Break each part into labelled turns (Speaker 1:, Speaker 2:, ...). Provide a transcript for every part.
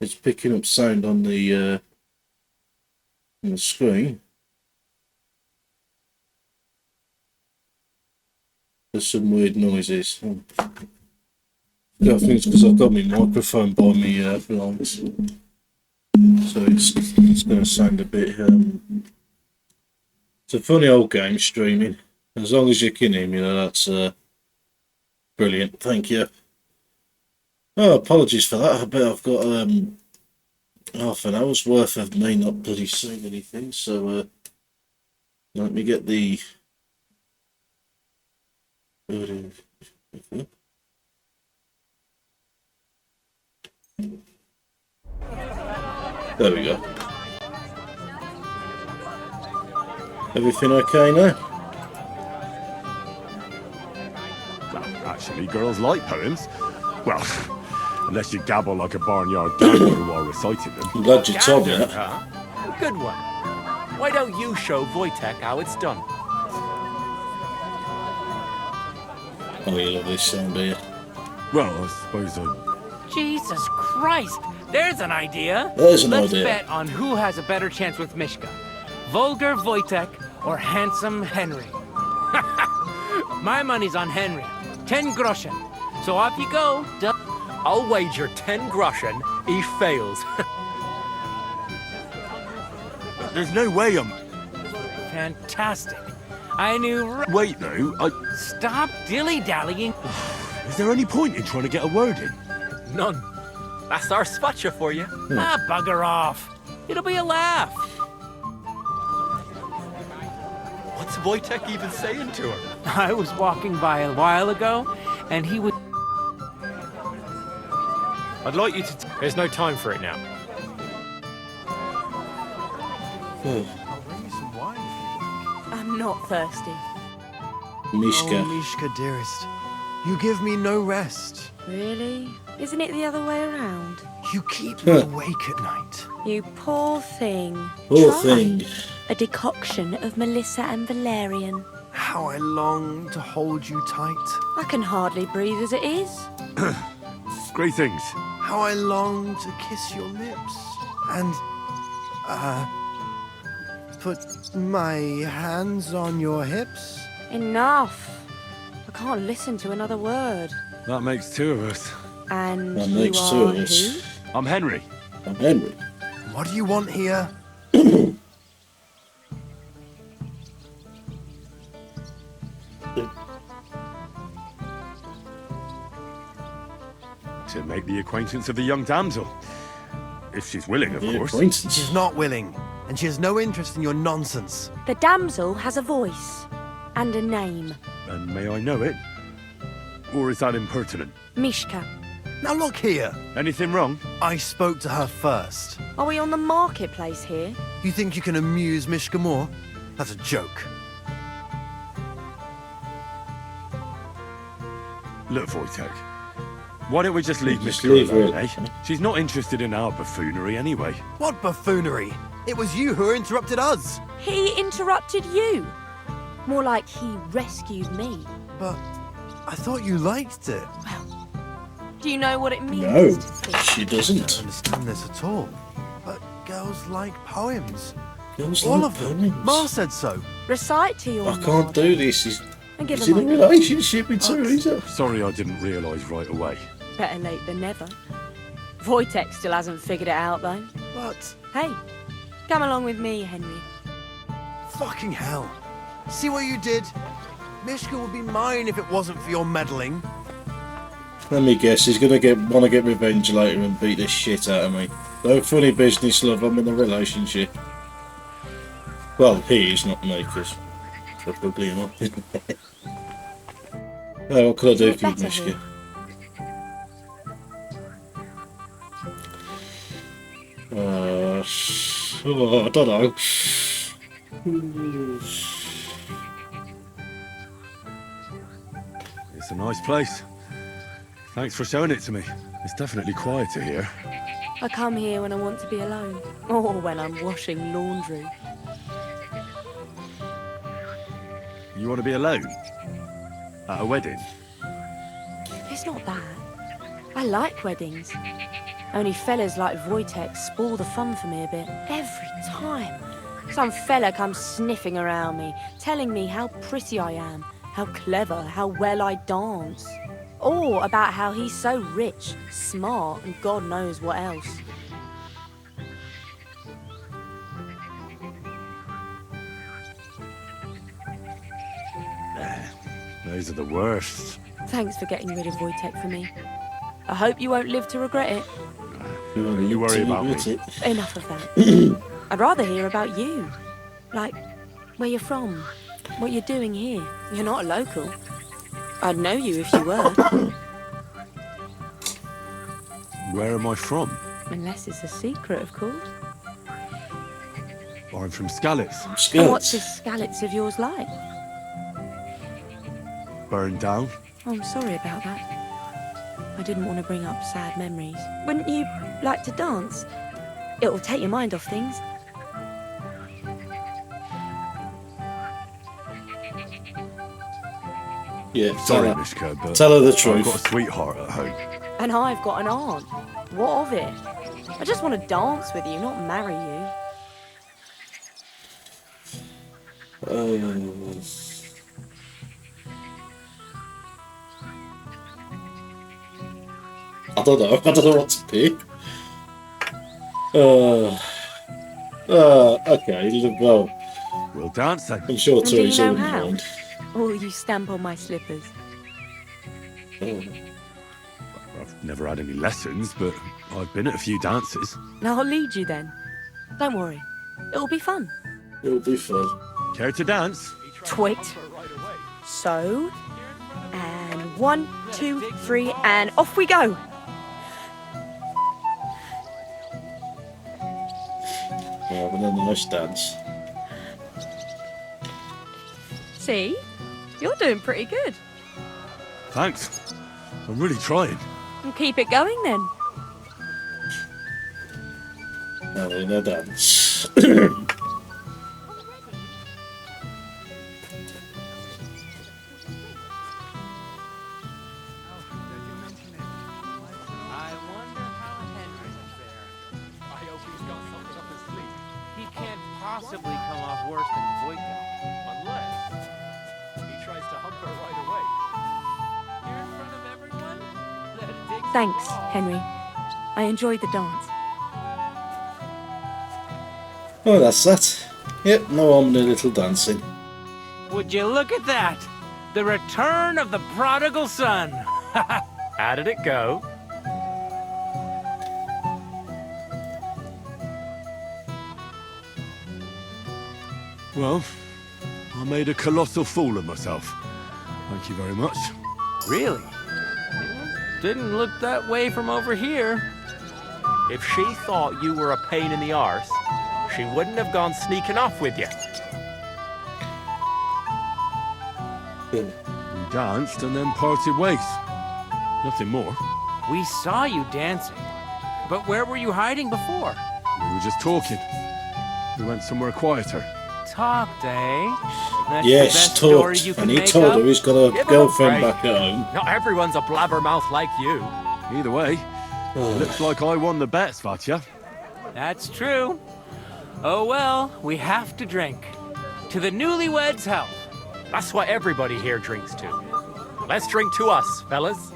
Speaker 1: It's picking up sound on the screen. There's some weird noises. I think it's because I've got my microphone by me behind. So it's going to sound a bit. It's a funny old game, streaming. As long as you can hear me, that's brilliant. Thank you. Oh, apologies for that. I bet I've got half an hour's worth of me not bloody saying anything. So let me get the. There we go. Everything okay now?
Speaker 2: Well, actually, girls like poems. Well, unless you gabble like a barnyard gander while reciting them.
Speaker 1: I'm glad you told me that.
Speaker 3: Huh? Good one. Why don't you show Wojtek how it's done?
Speaker 1: Oh, you love this sound, do you?
Speaker 2: Well, I suppose I...
Speaker 3: Jesus Christ! There's an idea.
Speaker 1: There's an
Speaker 3: Let's
Speaker 1: idea.
Speaker 3: bet on who has a better chance with Mishka. Vulgar Wojtek or handsome Henry. My money's on Henry. 10 groschen. So off you go. I'll wager 10 groschen he fails.
Speaker 2: There's no way I'm...
Speaker 3: Fantastic. I knew...
Speaker 2: Wait, though,
Speaker 3: Stop dilly-dallying.
Speaker 2: Is there any point in trying to get a word in?
Speaker 3: None. That's our spotcha for you. Ah, bugger off. It'll be a laugh. What's Wojtek even saying to her? I was walking by a while ago, and he was...
Speaker 4: I'd like you to... There's no time for it now.
Speaker 5: I'm not thirsty.
Speaker 1: Mishka.
Speaker 6: Oh, Mishka, dearest. You give me no rest.
Speaker 5: Really? Isn't it the other way around?
Speaker 6: You keep me awake at night.
Speaker 5: You poor thing.
Speaker 1: Poor
Speaker 5: Try
Speaker 1: thing.
Speaker 5: a decoction of Melissa and Valerian.
Speaker 6: How I long to hold you tight.
Speaker 5: I can hardly breathe as it is.
Speaker 2: Greetings.
Speaker 6: How I long to kiss your lips. And, put my hands on your hips.
Speaker 5: Enough. I can't listen to another word.
Speaker 2: That makes two of us.
Speaker 5: And
Speaker 1: That
Speaker 5: you
Speaker 1: makes two
Speaker 5: are
Speaker 1: of us.
Speaker 5: who?
Speaker 2: I'm Henry.
Speaker 1: I'm Henry.
Speaker 6: What do you want here?
Speaker 2: To make the acquaintance of the young damsel. If she's willing, of
Speaker 1: The
Speaker 2: course.
Speaker 1: acquaintance.
Speaker 6: She's not willing, and she has no interest in your nonsense.
Speaker 5: The damsel has a voice and a name.
Speaker 2: And may I know it? Or is that impertinent?
Speaker 5: Mishka.
Speaker 6: Now look here.
Speaker 2: Anything wrong?
Speaker 6: I spoke to her first.
Speaker 5: Are we on the marketplace here?
Speaker 6: You think you can amuse Mishka more? That's a joke.
Speaker 2: Look, Wojtek. Why don't we just leave Miss
Speaker 1: Just leave her
Speaker 2: alone,
Speaker 1: alone.
Speaker 2: eh? She's not interested in our buffoonery anyway.
Speaker 6: What buffoonery? It was you who interrupted us.
Speaker 5: He interrupted you. More like he rescued me.
Speaker 6: But I thought you liked it.
Speaker 5: Well, do you know what it means
Speaker 1: No,
Speaker 5: to think?
Speaker 1: she
Speaker 6: I
Speaker 1: doesn't.
Speaker 6: don't understand this at all. But girls like poems.
Speaker 1: Girls
Speaker 6: All
Speaker 1: like
Speaker 6: of them.
Speaker 1: poems.
Speaker 6: Ma said so.
Speaker 5: Recite to your
Speaker 1: I can't
Speaker 5: mother
Speaker 1: do this.
Speaker 5: and give
Speaker 1: He's
Speaker 5: her
Speaker 1: in a
Speaker 5: my
Speaker 1: relationship with Teresa.
Speaker 2: Sorry I didn't realise right away.
Speaker 5: better late than never. Wojtek still hasn't figured it out though.
Speaker 6: But
Speaker 5: Hey, come along with me, Henry.
Speaker 6: fucking hell. See what you did? Mishka would be mine if it wasn't for your meddling.
Speaker 1: Let me guess, he's gonna want to get revenge later and beat the shit out of me. No funny business, love. I'm in a relationship. Well, he is, not me, because probably not. Oh, what can I do
Speaker 5: Is it
Speaker 1: for you,
Speaker 5: better
Speaker 1: Mishka?
Speaker 5: here?
Speaker 1: I don't know.
Speaker 2: It's a nice place. Thanks for showing it to me. It's definitely quieter here.
Speaker 5: I come here when I want to be alone, or when I'm washing laundry.
Speaker 2: You want to be alone? At a wedding?
Speaker 5: It's not that. I like weddings. Only fellas like Wojtek spoil the fun for me a bit. Every time. Some fella comes sniffing around me, telling me how pretty I am, how clever, how well I dance. Or about how he's so rich, smart, and God knows what else.
Speaker 2: Those are the worst.
Speaker 5: Thanks for getting rid of Wojtek for me. I hope you won't live to regret it.
Speaker 2: You worry about me.
Speaker 5: Enough of that. I'd rather hear about you. Like, where you're from, what you're doing here. You're not a local. I'd know you if you were.
Speaker 2: Where am I from?
Speaker 5: Unless it's a secret, of course.
Speaker 2: I'm from Skalitz.
Speaker 5: And what's this Skalitz of yours like?
Speaker 2: Burned down.
Speaker 5: Oh, I'm sorry about that. I didn't want to bring up sad memories. Wouldn't you like to dance? It'll take your mind off things.
Speaker 1: Yeah,
Speaker 2: Sorry, Mishka, but
Speaker 1: tell her the
Speaker 2: I've
Speaker 1: truth.
Speaker 2: got a sweetheart at home.
Speaker 5: And I've got an aunt. What of it? I just want to dance with you, not marry you.
Speaker 1: I don't know. I don't know what to pick. Okay. Well,
Speaker 2: We'll dance then.
Speaker 1: I'm sure
Speaker 5: And do you
Speaker 1: Tori's
Speaker 5: know
Speaker 1: all
Speaker 5: how?
Speaker 1: mind.
Speaker 5: Or will you stamp on my slippers?
Speaker 2: I've never had any lessons, but I've been at a few dances.
Speaker 5: Now I'll lead you then. Don't worry. It'll be fun.
Speaker 1: It'll be fun.
Speaker 2: Care to dance?
Speaker 5: Twit. So. And 1, 2, 3, and off we go.
Speaker 1: We're having a nice dance.
Speaker 5: See? You're doing pretty good.
Speaker 2: Thanks. I'm really trying.
Speaker 5: And keep it going then.
Speaker 1: Having a dance.
Speaker 3: I wonder how Henry's fair. I hope he's got something up his sleeve. He can't possibly come off worse than Wojtek. Unless he tries to hump her right away. Here in front of everyone?
Speaker 5: Thanks, Henry. I enjoyed the dance.
Speaker 1: Oh, that's that. Yep, no harm in a little dancing.
Speaker 3: Would you look at that? The return of the prodigal son.
Speaker 4: How did it go?
Speaker 2: Well, I made a colossal fool of myself. Thank you very much.
Speaker 3: Really? Didn't look that way from over here.
Speaker 4: If she thought you were a pain in the arse, she wouldn't have gone sneaking off with you.
Speaker 2: We danced and then parted ways. Nothing more.
Speaker 3: We saw you dancing. But where were you hiding before?
Speaker 2: We were just talking. We went somewhere quieter.
Speaker 3: Talked, eh? That's the
Speaker 1: Yes,
Speaker 3: best story
Speaker 1: talked.
Speaker 3: you can
Speaker 1: And he
Speaker 3: make
Speaker 1: told
Speaker 3: up?
Speaker 1: her he's got a
Speaker 4: Give him a
Speaker 1: girlfriend
Speaker 4: break.
Speaker 1: back at home.
Speaker 4: Not everyone's a blabbermouth like you.
Speaker 2: Either way, looks like I won the bet, Svatya.
Speaker 3: That's true. Oh well, we have to drink. To the newlyweds' health.
Speaker 4: That's what everybody here drinks to. Let's drink to us, fellas.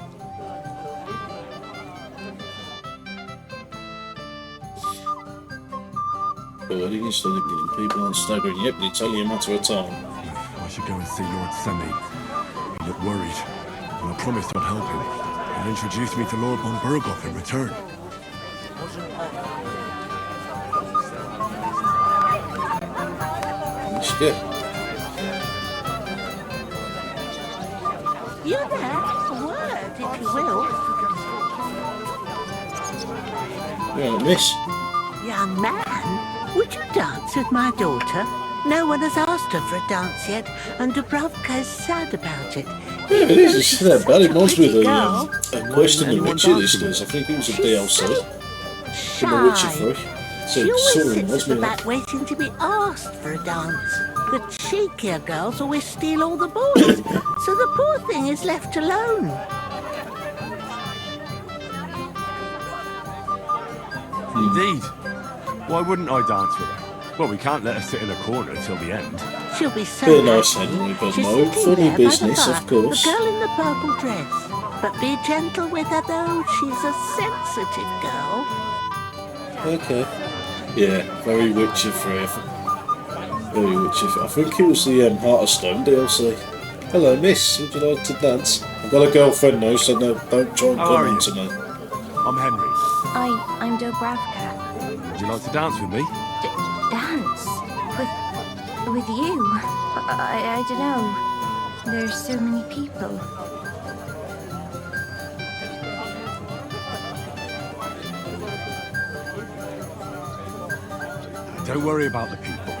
Speaker 1: Birding instead of getting people on staggering. Yep, it's only a matter of time.
Speaker 2: I should go and see Lord Semi. He looked worried, and I promised I'd help him. And introduce me to Lord von Burgoff in return.
Speaker 1: Let's go.
Speaker 7: You there? A word, if you will.
Speaker 1: Right, miss.
Speaker 7: Young man, would you dance with my daughter? No one has asked her for a dance yet, and Dubravka is sad about it.
Speaker 1: Yeah, it is. It's that bad. It reminds me of
Speaker 7: Girl.
Speaker 1: a question in
Speaker 2: Anyone
Speaker 1: Witcher
Speaker 2: dancing
Speaker 1: this does. I think it was a
Speaker 7: She's
Speaker 1: DLC.
Speaker 7: so
Speaker 1: In the Witcher
Speaker 7: shy.
Speaker 1: 3.
Speaker 7: She
Speaker 1: So,
Speaker 7: always
Speaker 1: sort of
Speaker 7: sits
Speaker 1: reminds
Speaker 7: at
Speaker 1: me
Speaker 7: the
Speaker 1: of that.
Speaker 7: back waiting to be asked for a dance. The cheekier girls always steal all the boys, so the poor thing is left alone.
Speaker 2: Indeed. Why wouldn't I dance with her? Well, we can't let her sit in a corner till the end.
Speaker 7: She'll be so
Speaker 1: Bit nice,
Speaker 7: happy.
Speaker 1: Henry, but
Speaker 7: She's
Speaker 1: no,
Speaker 7: sitting
Speaker 1: funny
Speaker 7: there by the
Speaker 1: business,
Speaker 7: fire,
Speaker 1: of course.
Speaker 7: The girl in the purple dress. But be gentle with her, though. She's a sensitive girl.
Speaker 1: Okay. Yeah, very witchy free. Very witchy. I think it was the Heart of Stone DLC. Hello, miss. Would you like to dance? I've got a girlfriend now, so no, don't try and
Speaker 2: How
Speaker 1: come
Speaker 2: are
Speaker 1: on
Speaker 2: you?
Speaker 1: to me.
Speaker 2: I'm Henry.
Speaker 5: I'm Dobravka.
Speaker 2: Would you like to dance with me?
Speaker 8: Dance? With you? I don't know. There's so many people.
Speaker 2: Don't worry about the people.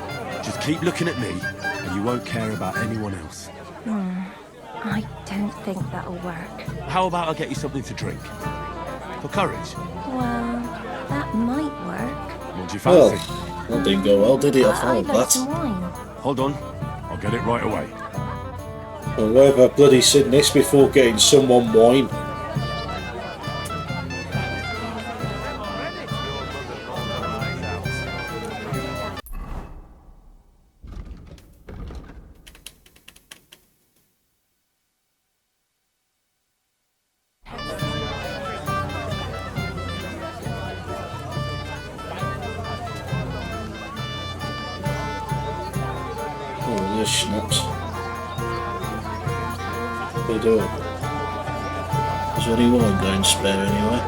Speaker 2: Just keep looking at me, and you won't care about anyone else.
Speaker 8: I don't think that'll work.
Speaker 2: How about I get you something to drink? For courage?
Speaker 8: Well, that might work.
Speaker 2: What do you
Speaker 1: Well,
Speaker 2: fancy?
Speaker 1: that didn't go well, did it? I
Speaker 8: I'd
Speaker 1: found
Speaker 8: like
Speaker 1: that.
Speaker 8: some wine.
Speaker 2: Hold on. I'll get it right away.
Speaker 1: Well, where have I bloody seen this before getting someone wine? Oh, there's schnapps. They do. Is there any wine going spare anyway?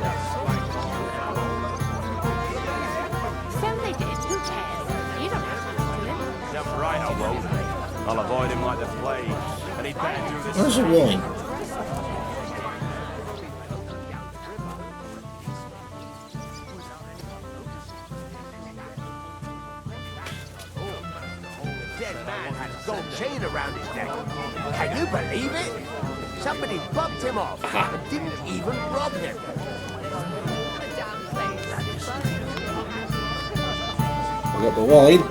Speaker 5: So they did. Who cares? You don't have to do it.
Speaker 4: That's right, I won't. I'll avoid him like the plague. And he'd better do this.
Speaker 1: Where's the wine?
Speaker 6: Dead man had a gold chain around his neck. Can you believe it? Somebody bumped him off and didn't even rob him.
Speaker 1: I got the wine.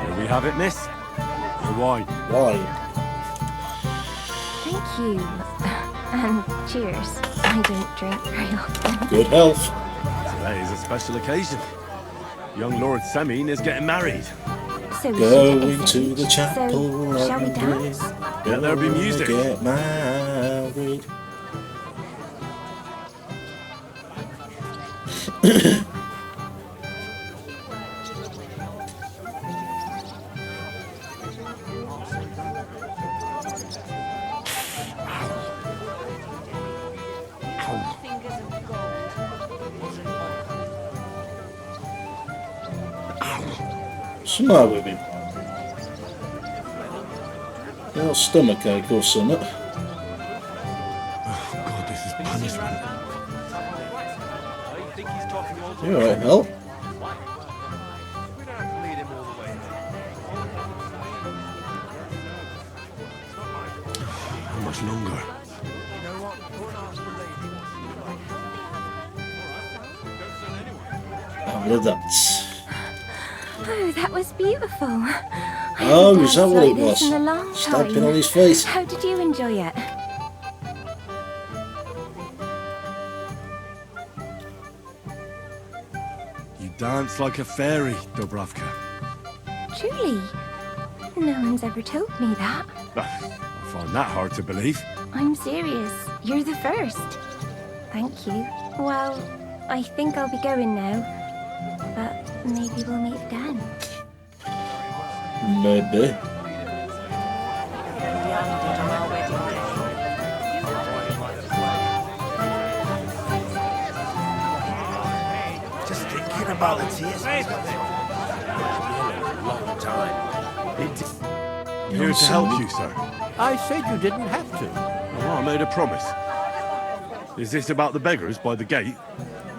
Speaker 2: Here we have it, miss. Your wine.
Speaker 1: Wine.
Speaker 8: Thank you. And cheers. I don't drink very often.
Speaker 1: Good health.
Speaker 2: Today is a special occasion. Young Lord Semine is getting married.
Speaker 8: So we should
Speaker 1: Going
Speaker 8: get
Speaker 1: to the chapel.
Speaker 8: So, shall we dance?
Speaker 2: Yeah, there'll be music.
Speaker 1: Get married. What's the matter with him? Little stomach ache or something.
Speaker 2: God, this is punishment.
Speaker 1: You alright, Hal?
Speaker 2: How much longer?
Speaker 1: Oh, that's.
Speaker 8: Oh, that was beautiful. I
Speaker 1: Oh,
Speaker 8: haven't
Speaker 1: is that
Speaker 8: danced
Speaker 1: what
Speaker 8: like
Speaker 1: it
Speaker 8: this
Speaker 1: was?
Speaker 8: in a long
Speaker 1: Stamping
Speaker 8: time.
Speaker 1: on his face.
Speaker 8: How did you enjoy it?
Speaker 2: You dance like a fairy, Dobravka.
Speaker 8: Truly. No one's ever told me that.
Speaker 2: I find that hard to believe.
Speaker 8: I'm serious. You're the first. Thank you. Well, I think I'll be going now. But maybe we'll meet again.
Speaker 1: Maybe.
Speaker 6: Just thinking about the tears. Long time.
Speaker 2: Here to help you, sir.
Speaker 9: I said you didn't have to.
Speaker 2: Oh, I made a promise. Is this about the beggars by the gate?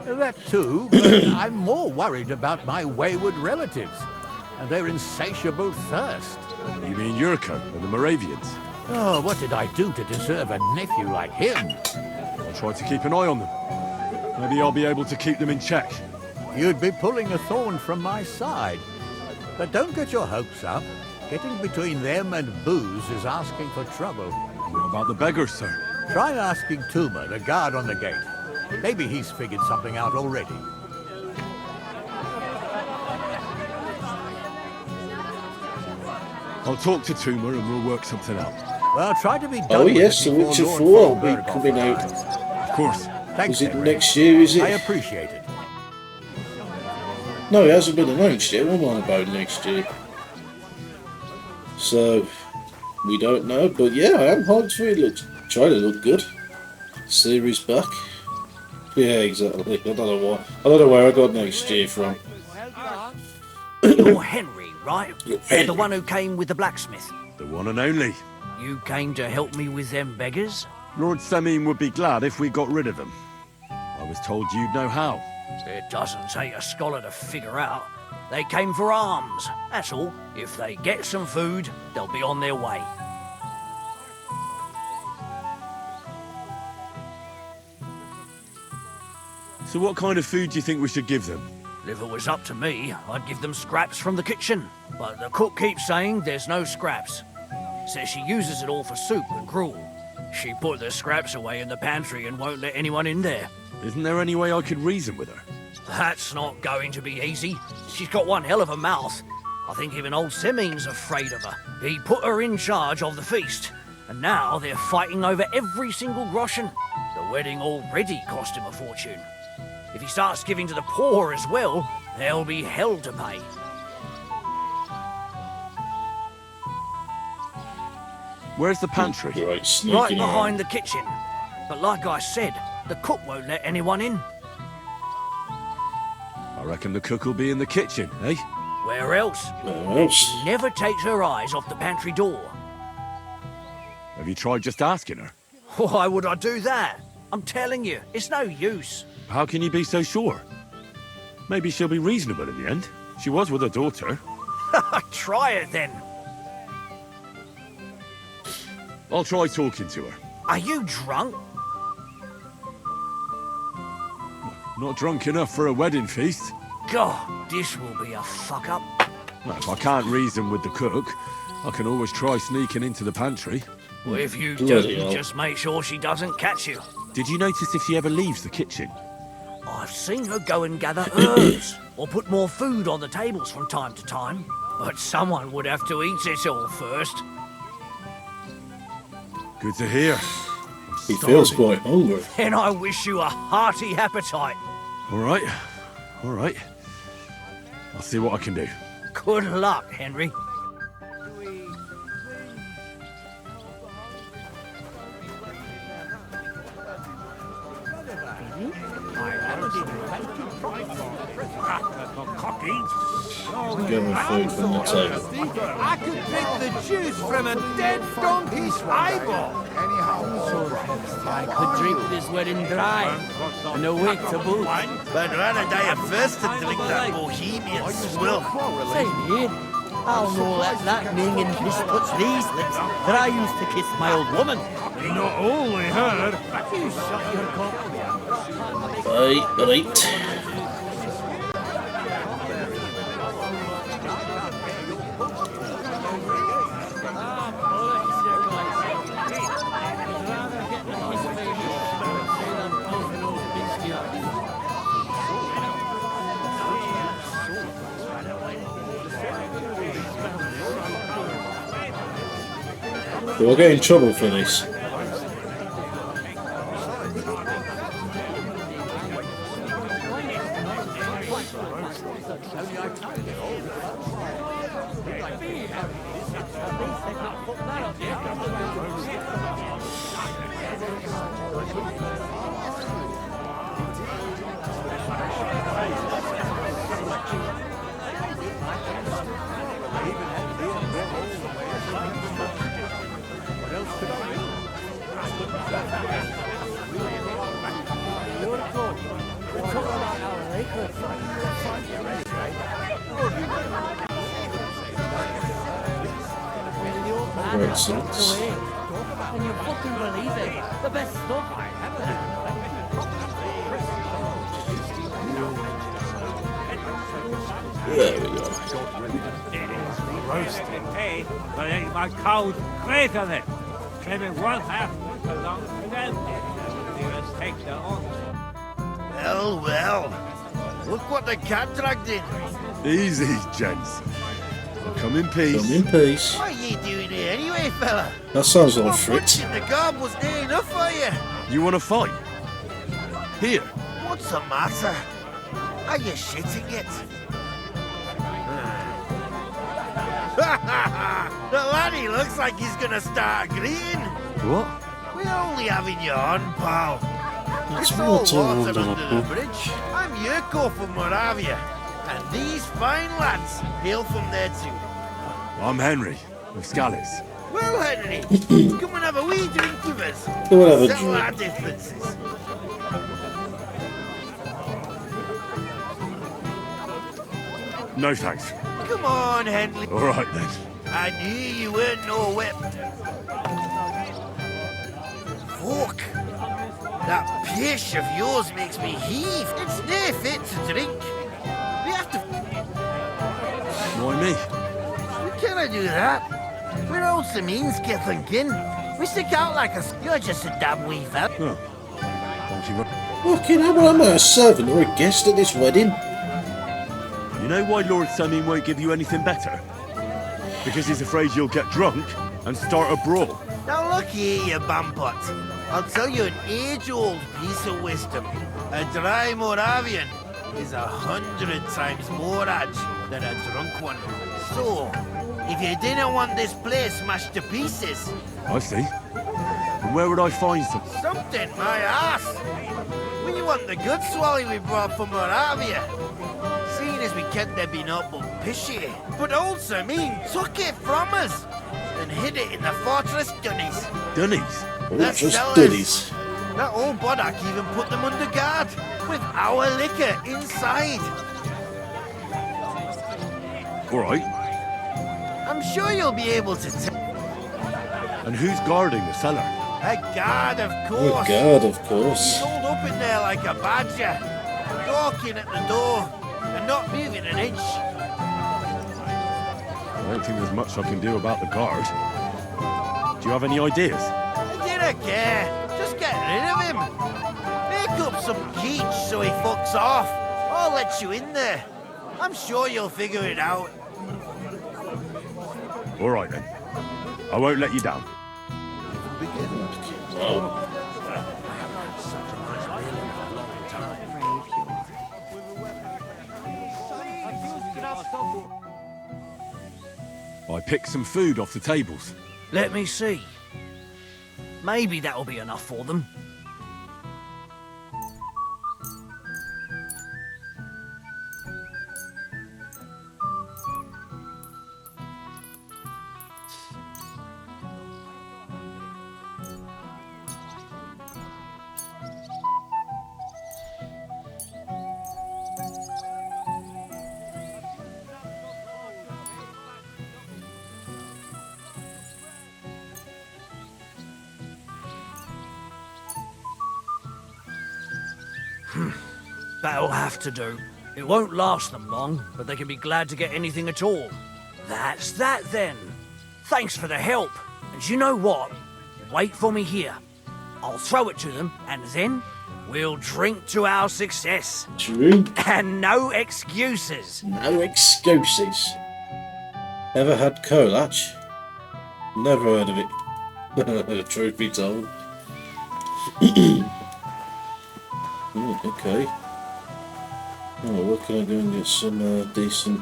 Speaker 9: That too, but I'm more worried about my wayward relatives and their insatiable thirst.
Speaker 2: You mean Yurko and the Moravians?
Speaker 9: Oh, what did I do to deserve a nephew like him?
Speaker 2: I'll try to keep an eye on them. Maybe I'll be able to keep them in check.
Speaker 9: You'd be pulling a thorn from my side. But don't get your hopes up. Getting between them and booze is asking for trouble.
Speaker 2: What about the beggars, sir?
Speaker 9: Try asking Tuma, the guard on the gate. Maybe he's figured something out already.
Speaker 2: I'll talk to Tuma and we'll work something out.
Speaker 9: Well, try to be done
Speaker 1: Oh
Speaker 9: with
Speaker 1: yes,
Speaker 9: it
Speaker 1: The
Speaker 9: before
Speaker 1: Witcher
Speaker 9: Lord
Speaker 1: 4 will
Speaker 9: Thornburg
Speaker 1: be coming out.
Speaker 9: arrives.
Speaker 2: Of course.
Speaker 9: Thanks,
Speaker 1: Is it
Speaker 9: Henry.
Speaker 1: next year, is
Speaker 9: I
Speaker 1: it?
Speaker 9: appreciate it.
Speaker 1: No, it hasn't been announced yet. What am I about next year? So, we don't know. But yeah, I am hyped for it. Looks, trying to look good. Series back. Yeah, exactly. I don't know what. I don't know where I got next year from.
Speaker 10: You're Henry, right?
Speaker 1: You're
Speaker 10: The
Speaker 1: Henry.
Speaker 10: one who came with the blacksmith.
Speaker 2: The one and only.
Speaker 10: You came to help me with them beggars?
Speaker 2: Lord Samim would be glad if we got rid of them. I was told you'd know how.
Speaker 10: It doesn't take a scholar to figure out. They came for alms, that's all. If they get some food, they'll be on their way.
Speaker 2: So what kind of food do you think we should give them?
Speaker 10: If it was up to me, I'd give them scraps from the kitchen. But the cook keeps saying there's no scraps. Says she uses it all for soup and gruel. She put the scraps away in the pantry and won't let anyone in there.
Speaker 2: Isn't there any way I could reason with her?
Speaker 10: That's not going to be easy. She's got one hell of a mouth. I think even old Simeon's afraid of her. He put her in charge of the feast, and now they're fighting over every single groschen. The wedding already cost him a fortune. If he starts giving to the poor as well, there'll be hell to pay.
Speaker 2: Where's the pantry?
Speaker 1: Right, sneaking
Speaker 10: Right behind
Speaker 1: around.
Speaker 10: the kitchen. But like I said, the cook won't let anyone in.
Speaker 2: I reckon the cook will be in the kitchen, eh?
Speaker 10: Where else?
Speaker 1: Where else?
Speaker 10: She never takes her eyes off the pantry door.
Speaker 2: Have you tried just asking her?
Speaker 10: Why would I do that? I'm telling you, it's no use.
Speaker 2: How can you be so sure? Maybe she'll be reasonable in the end. She was with her daughter.
Speaker 10: Try it then.
Speaker 2: I'll try talking to her.
Speaker 10: Are you drunk?
Speaker 2: Not drunk enough for a wedding feast.
Speaker 10: God, this will be a fuck up.
Speaker 2: Well, if I can't reason with the cook, I can always try sneaking into the pantry.
Speaker 10: Well, if you
Speaker 1: Bloody
Speaker 10: do,
Speaker 1: hell.
Speaker 10: just make sure she doesn't catch you.
Speaker 2: Did you notice if she ever leaves the kitchen?
Speaker 10: I've seen her go and gather herbs, or put more food on the tables from time to time. But someone would have to eat it all first.
Speaker 2: Good to hear.
Speaker 1: He feels quite hungry.
Speaker 10: And I wish you a hearty appetite.
Speaker 2: All right. All right. I'll see what I can do.
Speaker 10: Good luck, Henry.
Speaker 1: Give him food from the table.
Speaker 6: I could drink the juice from a dead donkey's eyeball.
Speaker 3: I could drink this wedding dry, and a week to boot.
Speaker 6: But rather die of thirst than drink that bohemian swill.
Speaker 3: Same here. I'll know that lightning and kiss puts these lips that I used to kiss my old woman.
Speaker 6: Not only her.
Speaker 3: You shut your cock.
Speaker 1: Right. We'll get in trouble for this. Great sense.
Speaker 3: And you fucking believe it. The best stuff.
Speaker 1: There we go.
Speaker 6: Roasted, eh? But ain't my cold great on it. Came in one half Well, well. Look what the cat dragged in.
Speaker 2: Easy, gents. Come in peace.
Speaker 1: Come in peace.
Speaker 6: What are you doing here anyway, fella?
Speaker 1: That sounds like
Speaker 6: What
Speaker 1: Fritz.
Speaker 6: punch in the gob was near enough for you.
Speaker 2: You want to fight? Here.
Speaker 6: What's the matter? Are you shitting it? The laddie looks like he's gonna start agreeing.
Speaker 2: What?
Speaker 6: We're only having you on, pal.
Speaker 1: It's
Speaker 6: It's all
Speaker 1: water
Speaker 6: water
Speaker 1: under the
Speaker 6: under the
Speaker 1: pool.
Speaker 6: bridge. I'm Yurko from Moravia, and these fine lads hail from there too.
Speaker 2: I'm Henry, of Scallis.
Speaker 6: Well, Henry, come and have a wee drink with us.
Speaker 1: Come and have a
Speaker 6: Settle
Speaker 1: drink.
Speaker 6: our differences.
Speaker 2: No thanks.
Speaker 6: Come on, Henry.
Speaker 2: All right then.
Speaker 6: I knew you weren't no whip. Fuck. That pish of yours makes me heave. It's near fit to drink. We have to...
Speaker 2: Why me?
Speaker 6: We cannot do that. We're old Sameen's kith and kin. We stick out like a... You're just a damn wee fella.
Speaker 2: Oh. Thank you.
Speaker 1: Fucking hell, am I a servant or a guest at this wedding?
Speaker 2: You know why Lord Samin won't give you anything better? Because he's afraid you'll get drunk and start a brawl.
Speaker 6: Now look here, you bampot. I'll tell you an age-old piece of wisdom. A dry Moravian is 100 times more edge than a drunk one. So, if you didn't want this place smashed to pieces,
Speaker 2: I see. And where would I find some?
Speaker 6: something my ass. We want the good swally we brought from Moravia. Seeing as we can't there be not but pishy. But old Samin took it from us and hid it in the fortress dunnies.
Speaker 2: Dunnies?
Speaker 1: Oh,
Speaker 6: The
Speaker 1: just
Speaker 6: cellars.
Speaker 1: goodies.
Speaker 6: That old Boddock even put them under guard with our liquor inside.
Speaker 2: All right.
Speaker 6: I'm sure you'll be able to tell.
Speaker 2: And who's guarding the cellar?
Speaker 6: A guard, of
Speaker 1: Oh,
Speaker 6: course.
Speaker 1: God, of course.
Speaker 6: He's holed up in there like a badger, gawking at the door and not moving an inch.
Speaker 2: I don't think there's much I can do about the guard. Do you have any ideas?
Speaker 6: I didn't care. Just get rid of him. Make up some keech so he fucks off. I'll let you in there. I'm sure you'll figure it out.
Speaker 2: All right then. I won't let you down. I picked some food off the tables.
Speaker 10: Let me see. Maybe that'll be enough for them. That'll have to do. It won't last them long, but they can be glad to get anything at all. That's that then. Thanks for the help. And you know what? Wait for me here. I'll throw it to them, and then we'll drink to our success.
Speaker 1: Drink.
Speaker 10: And no excuses.
Speaker 1: No excuses. Ever had Kolach? Never heard of it. Truth be told. Okay. Oh, what can I do and get some decent...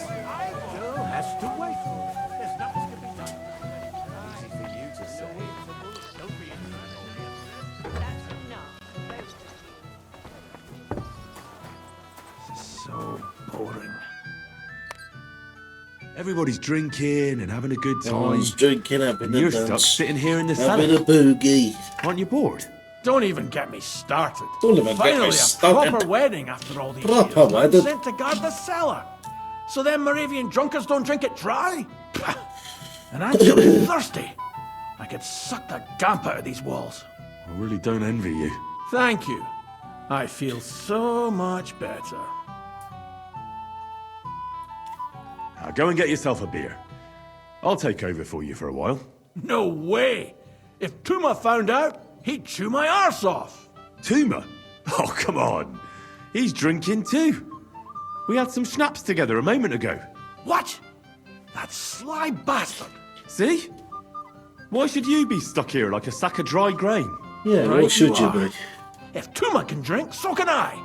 Speaker 9: Has to wait. There's nothing to be done. Easy for you to say. Don't be
Speaker 10: So boring.
Speaker 2: Everybody's drinking and having a good time.
Speaker 1: Everyone's drinking, having
Speaker 2: And
Speaker 1: a
Speaker 2: you're
Speaker 1: dance,
Speaker 2: stuck sitting here in the
Speaker 1: having
Speaker 2: cellar.
Speaker 1: a boogie.
Speaker 2: Aren't you bored?
Speaker 11: Don't even get me started.
Speaker 1: Don't even get me
Speaker 11: Finally,
Speaker 1: started.
Speaker 11: a proper wedding after all these
Speaker 1: Proper
Speaker 11: years. I'm
Speaker 1: wedding.
Speaker 11: sent to guard the cellar. So them Moravian drunkards don't drink it dry? Pah. And I'm so thirsty. I could suck the damp out of these walls.
Speaker 2: I really don't envy you.
Speaker 11: Thank you. I feel so much better.
Speaker 2: Go and get yourself a beer. I'll take over for you for a while.
Speaker 11: No way! If Tuma found out, he'd chew my arse off.
Speaker 2: Tuma? Oh, come on. He's drinking too. We had some schnapps together a moment ago.
Speaker 11: What? That sly bastard!
Speaker 2: See? Why should you be stuck here like a sack of dry grain?
Speaker 1: Yeah,
Speaker 11: Right
Speaker 1: what should you
Speaker 11: are.
Speaker 1: be?
Speaker 11: If Tuma can drink, so can I.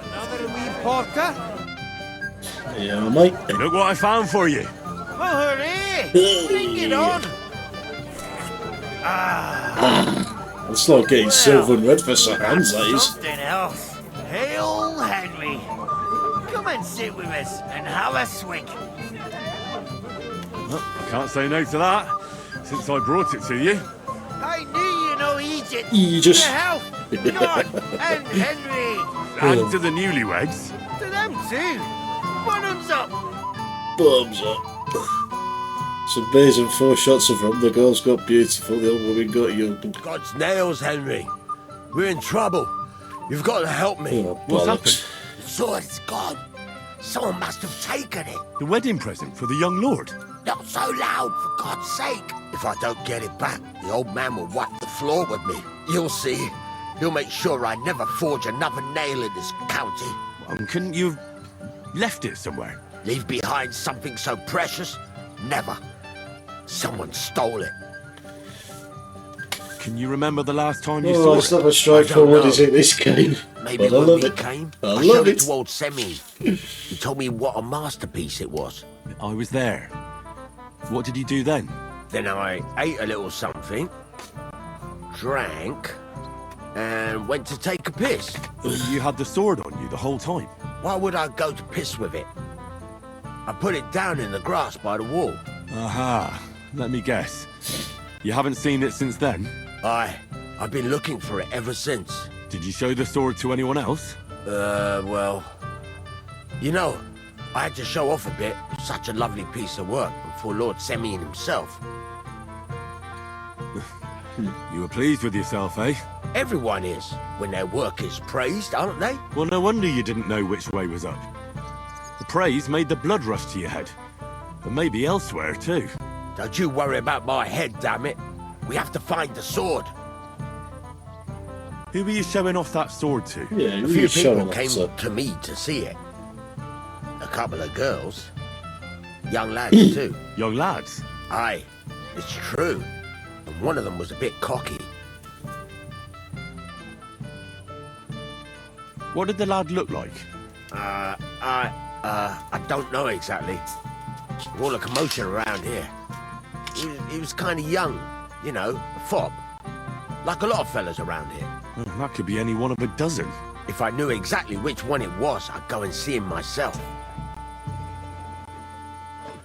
Speaker 6: Another wee porter?
Speaker 1: Yeah, mate.
Speaker 2: Look what I found for you.
Speaker 6: Oh, hooray! Bring it on!
Speaker 1: It's like getting silver and red for some hands, that is.
Speaker 6: Something else. Hail Henry! Come and sit with us and have a swig.
Speaker 2: Well, I can't say no to that, since I brought it to you.
Speaker 6: I knew you know Egypt.
Speaker 1: You just-
Speaker 6: Your health, God, and Henry.
Speaker 2: And to the newlyweds.
Speaker 6: To them too. Bottoms up.
Speaker 1: Thumbs up. Some beers and 4 shots of rum. The girls got beautiful, the old woman got young.
Speaker 6: God's nails, Henry. We're in trouble. You've got to help me.
Speaker 1: Oh,
Speaker 2: What's
Speaker 1: bollocks.
Speaker 2: happened?
Speaker 6: The sword's gone. Someone must have taken it.
Speaker 2: The wedding present for the young lord.
Speaker 6: Not so loud, for God's sake. If I don't get it back, the old man will wipe the floor with me. You'll see. He'll make sure I never forge another nail in this county.
Speaker 2: Couldn't you have left it somewhere?
Speaker 6: Leave behind something so precious? Never. Someone stole it.
Speaker 2: Can you remember the last time you
Speaker 1: Oh,
Speaker 2: saw
Speaker 1: it's
Speaker 2: it?
Speaker 1: never straightforward, is it, this game?
Speaker 6: Maybe
Speaker 1: But I
Speaker 6: when
Speaker 1: love
Speaker 6: we
Speaker 1: it.
Speaker 6: came,
Speaker 1: I
Speaker 6: I
Speaker 1: love
Speaker 6: showed
Speaker 1: it.
Speaker 6: it to old Semi. He told me what a masterpiece it was.
Speaker 2: I was there. What did you do then?
Speaker 6: Then I ate a little something, drank, and went to take a piss.
Speaker 2: You had the sword on you the whole time.
Speaker 6: Why would I go to piss with it? I put it down in the grass by the wall.
Speaker 2: Aha. Let me guess. You haven't seen it since then?
Speaker 6: I've been looking for it ever since.
Speaker 2: Did you show the sword to anyone else?
Speaker 6: Well... You know, I had to show off a bit. Such a lovely piece of work for Lord Semyon himself.
Speaker 2: You were pleased with yourself, eh?
Speaker 6: Everyone is, when their work is praised, aren't they?
Speaker 2: Well, no wonder you didn't know which way was up. The praise made the blood rush to your head. But maybe elsewhere, too.
Speaker 6: Don't you worry about my head, damn it. We have to find the sword.
Speaker 2: Who were you showing off that sword to?
Speaker 1: Yeah,
Speaker 6: A
Speaker 1: you
Speaker 6: few
Speaker 1: were showing
Speaker 6: people
Speaker 1: off,
Speaker 6: came
Speaker 1: so.
Speaker 6: to me to see it. A couple of girls. Young lads, too.
Speaker 2: Young lads?
Speaker 6: Aye, it's true. And one of them was a bit cocky.
Speaker 2: What did the lad look like?
Speaker 6: I don't know exactly. All the commotion around here. He was kind of young, you know, a fob. Like a lot of fellas around here.
Speaker 2: Well, that could be any one of a dozen.
Speaker 6: If I knew exactly which one it was, I'd go and see him myself.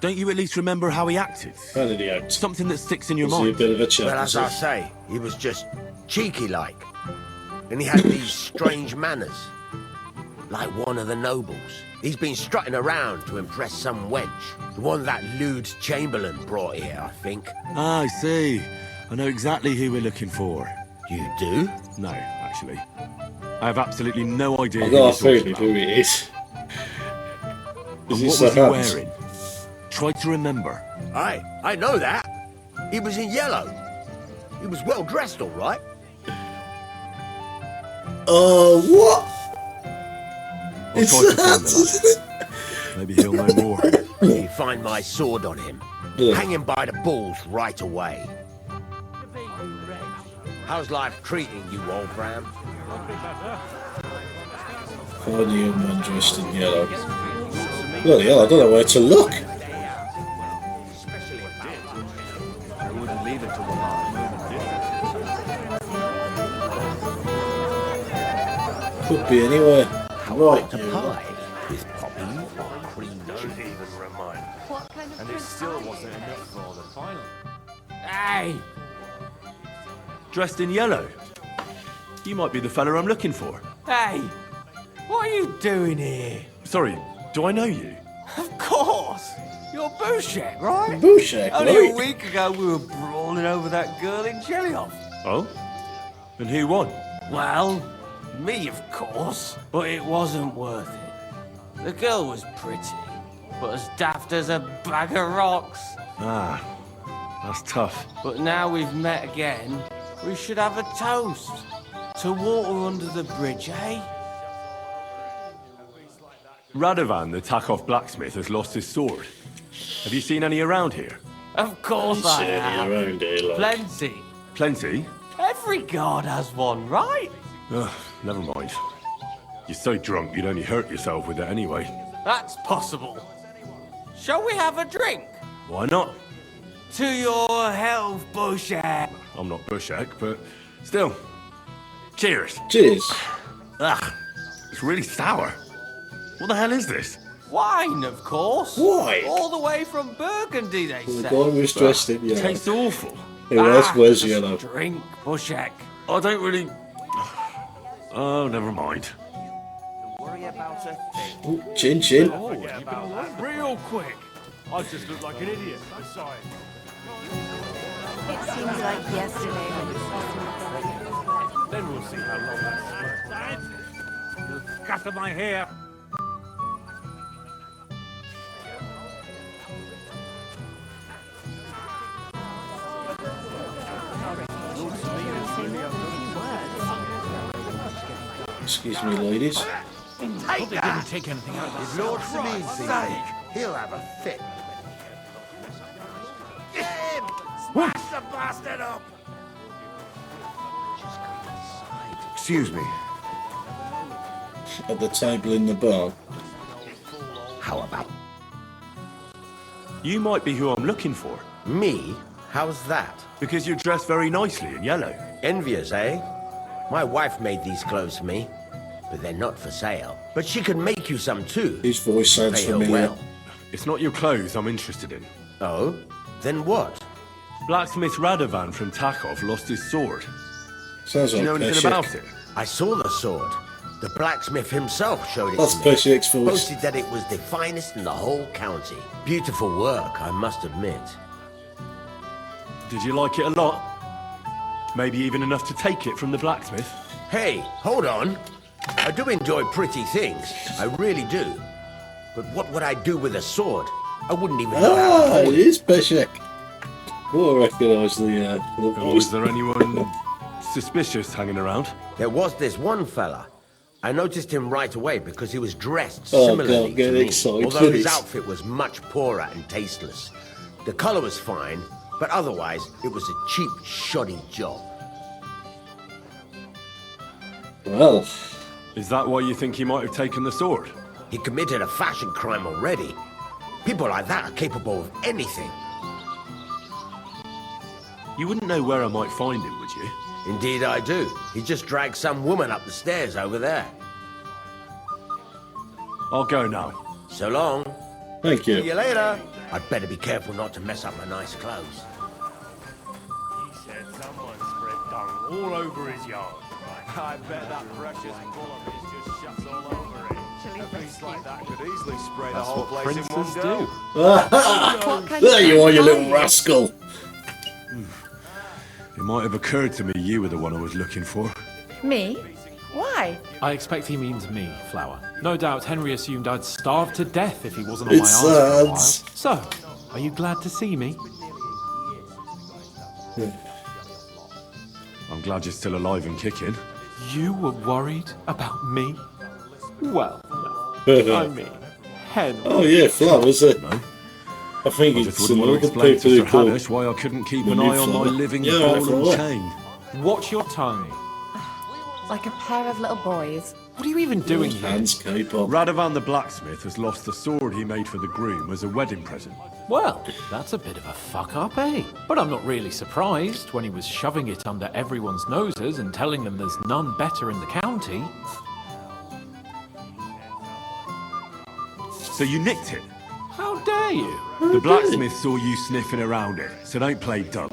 Speaker 2: Don't you at least remember how he acted?
Speaker 1: How did he act?
Speaker 2: Something that sticks in your
Speaker 1: Was he a
Speaker 2: mind.
Speaker 1: bit of a chap?
Speaker 6: Well, as I say, he was just cheeky-like. And he had these strange manners. Like one of the nobles. He's been strutting around to impress some wench. The one that lewd Chamberlain brought here, I think.
Speaker 2: Ah, I see. I know exactly who we're looking for.
Speaker 6: You do?
Speaker 2: No, actually. I have absolutely no idea
Speaker 1: I
Speaker 2: who
Speaker 1: got a
Speaker 2: you're talking
Speaker 1: feeling
Speaker 2: about.
Speaker 1: who it is.
Speaker 2: And
Speaker 1: Is
Speaker 2: what
Speaker 1: it
Speaker 2: was
Speaker 1: Sir
Speaker 2: he
Speaker 1: Hans?
Speaker 2: wearing? Try to remember.
Speaker 6: Aye, I know that. He was in yellow. He was well dressed, all right.
Speaker 1: What?
Speaker 2: I'll
Speaker 1: It's
Speaker 2: try to find
Speaker 1: Hans,
Speaker 2: the lad.
Speaker 1: isn't it?
Speaker 2: Maybe he'll know more.
Speaker 6: You find my sword on him.
Speaker 1: Yeah.
Speaker 6: Hang him by the balls right away. How's life treating you, old Bram?
Speaker 1: Find the young man dressed in yellow. Bloody hell, I don't know where to look.
Speaker 4: I wouldn't leave it to the last moment.
Speaker 1: Could be anywhere. Right,
Speaker 6: The
Speaker 1: you.
Speaker 6: pie with poppy or cream Don't even remind me.
Speaker 8: What kind of
Speaker 4: And it
Speaker 8: prince
Speaker 4: still
Speaker 8: are you?
Speaker 4: wasn't enough for the final. Hey! Dressed in yellow. You might be the fella I'm looking for.
Speaker 10: Hey! What are you doing here?
Speaker 4: Sorry, do I know you?
Speaker 10: Of course! You're Bouchek, right?
Speaker 1: Bouchek,
Speaker 10: Only
Speaker 1: right?
Speaker 10: a week ago we were brawling over that girl in Jelly-Off.
Speaker 4: Oh? And who won?
Speaker 10: Well, me, of course. But it wasn't worth it. The girl was pretty, but as daft as a bag of rocks.
Speaker 4: Ah, that's tough.
Speaker 10: But now we've met again, we should have a toast. To water under the bridge, eh?
Speaker 2: Radovan, the Takov blacksmith, has lost his sword. Have you seen any around here?
Speaker 10: Of course I
Speaker 1: Certainly
Speaker 10: have.
Speaker 1: around here, like.
Speaker 10: Plenty.
Speaker 2: Plenty?
Speaker 10: Every guard has one, right?
Speaker 2: Ugh, never mind. You're so drunk you'd only hurt yourself with it anyway.
Speaker 10: That's possible. Shall we have a drink?
Speaker 2: Why not?
Speaker 10: To your health, Bouchek.
Speaker 2: I'm not Bushak, but still. Cheers.
Speaker 1: Cheers.
Speaker 2: Ugh, it's really sour. What the hell is this?
Speaker 10: Wine, of course.
Speaker 1: Wine?
Speaker 10: All the way from Burgundy, they
Speaker 1: The
Speaker 10: say.
Speaker 1: guy was dressed in
Speaker 2: It
Speaker 1: yellow.
Speaker 2: tastes awful.
Speaker 1: Who else was
Speaker 10: just
Speaker 1: yellow?
Speaker 10: Drink, Bouchek.
Speaker 2: I don't really... Oh, never mind.
Speaker 4: Worry about a thing.
Speaker 1: Ooh, chin chin.
Speaker 11: Real quick. I just look like an idiot. Besides.
Speaker 8: It seems like yesterday when you saw me.
Speaker 11: Then we'll see how long that's
Speaker 3: You scatter my hair.
Speaker 1: Excuse me, ladies.
Speaker 11: Take they didn't take anything out of
Speaker 6: If
Speaker 11: that.
Speaker 6: Lord Semene's sake, he'll have a fit. Get him! Smash the bastard up!
Speaker 12: Excuse me.
Speaker 1: At the table in the bar.
Speaker 12: How about
Speaker 2: You might be who I'm looking for.
Speaker 12: me? How's that?
Speaker 2: Because you're dressed very nicely in yellow.
Speaker 12: Envious, eh? My wife made these clothes for me, but they're not for sale. But she can make you some too.
Speaker 1: His voice sounds
Speaker 12: Pay her
Speaker 1: familiar.
Speaker 12: well.
Speaker 2: It's not your clothes I'm interested in.
Speaker 12: Oh? Then what?
Speaker 2: Blacksmith Radovan from Takov lost his sword.
Speaker 1: Sounds
Speaker 2: Do
Speaker 1: like
Speaker 2: you know anything
Speaker 1: Peshek.
Speaker 2: about it?
Speaker 12: I saw the sword. The blacksmith himself showed it
Speaker 1: That's
Speaker 12: to me.
Speaker 1: Peshek's voice.
Speaker 12: Posted that it was the finest in the whole county. Beautiful work, I must admit.
Speaker 2: Did you like it a lot? Maybe even enough to take it from the blacksmith?
Speaker 12: Hey, hold on. I do enjoy pretty things. I really do. But what would I do with a sword? I wouldn't even know how to
Speaker 1: Ah,
Speaker 12: hold
Speaker 1: it
Speaker 12: it.
Speaker 1: is Peshek. Oh, I recognise the
Speaker 2: Or
Speaker 1: voice.
Speaker 2: was there anyone suspicious hanging around?
Speaker 12: There was this one fella. I noticed him right away because he was dressed
Speaker 1: Oh,
Speaker 12: similarly
Speaker 1: God, get
Speaker 12: to me,
Speaker 1: excited.
Speaker 12: although his outfit was much poorer and tasteless. The color was fine, but otherwise it was a cheap, shoddy job.
Speaker 1: Well,
Speaker 2: Is that why you think he might have taken the sword?
Speaker 12: He committed a fashion crime already. People like that are capable of anything.
Speaker 2: You wouldn't know where I might find him, would you?
Speaker 12: Indeed I do. He just dragged some woman up the stairs over there.
Speaker 2: I'll go now.
Speaker 12: So long.
Speaker 1: thank
Speaker 12: See
Speaker 1: you.
Speaker 12: you later. I'd better be careful not to mess up my nice clothes.
Speaker 6: He said someone spread dung all over his yard.
Speaker 4: I bet that precious bullock is just shuts all over it. A beast like that could easily spray the
Speaker 2: That's
Speaker 4: whole
Speaker 2: what
Speaker 4: place in one
Speaker 2: princes
Speaker 4: go.
Speaker 2: do.
Speaker 8: What kind
Speaker 1: There
Speaker 8: of
Speaker 1: you are, you
Speaker 8: prince
Speaker 1: little
Speaker 8: you?
Speaker 1: rascal.
Speaker 2: It might have occurred to me you were the one I was looking for.
Speaker 8: Me? Why?
Speaker 13: I expect he means me, Flower. No doubt Henry assumed I'd starve to death if he wasn't on
Speaker 1: It
Speaker 13: my arse for a while.
Speaker 1: sounds-
Speaker 13: So, are you glad to see me?
Speaker 2: I'm glad you're still alive and kicking.
Speaker 13: You were worried about me? Well, I mean, Henry.
Speaker 1: Oh yeah, flowers.
Speaker 2: No.
Speaker 1: I think
Speaker 2: I
Speaker 1: it's
Speaker 2: just
Speaker 1: some
Speaker 2: wouldn't
Speaker 1: other
Speaker 2: want to explain
Speaker 1: people
Speaker 2: to
Speaker 1: who
Speaker 2: Sir
Speaker 1: call.
Speaker 2: Hamish why I couldn't keep
Speaker 1: the
Speaker 2: an
Speaker 1: new
Speaker 2: eye on my
Speaker 1: flower.
Speaker 2: living
Speaker 1: Yeah,
Speaker 2: ball and
Speaker 1: flower.
Speaker 2: chain.
Speaker 13: Watch your tongue.
Speaker 8: Like a pair of little boys.
Speaker 13: What are you even doing here?
Speaker 1: Hands K-pop.
Speaker 2: Radovan the blacksmith has lost the sword he made for the groom as a wedding present.
Speaker 13: Well, that's a bit of a fuck up, eh? But I'm not really surprised when he was shoving it under everyone's noses and telling them there's none better in the county.
Speaker 2: So you nicked it?
Speaker 13: How dare you?
Speaker 2: The blacksmith saw you sniffing around it, so don't play dumb.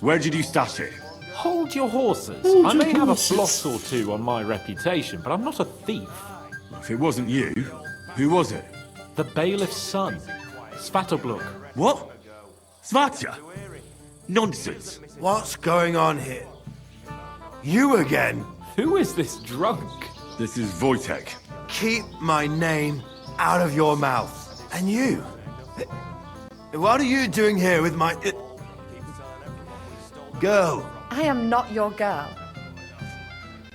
Speaker 2: Where did you stash it?
Speaker 13: Hold your horses.
Speaker 1: Hold
Speaker 13: I
Speaker 1: your
Speaker 13: may have a
Speaker 1: horses.
Speaker 13: floss or two on my reputation, but I'm not a thief.
Speaker 2: If it wasn't you, who was it?
Speaker 13: The bailiff's son, Svatobluk.
Speaker 2: What? Svatya? Nonsense.
Speaker 6: What's going on here? You again?
Speaker 13: Who is this drunk?
Speaker 2: This is Wojtek.
Speaker 6: Keep my name out of your mouth. And you? What are you doing here with my... girl?
Speaker 14: I am not your girl.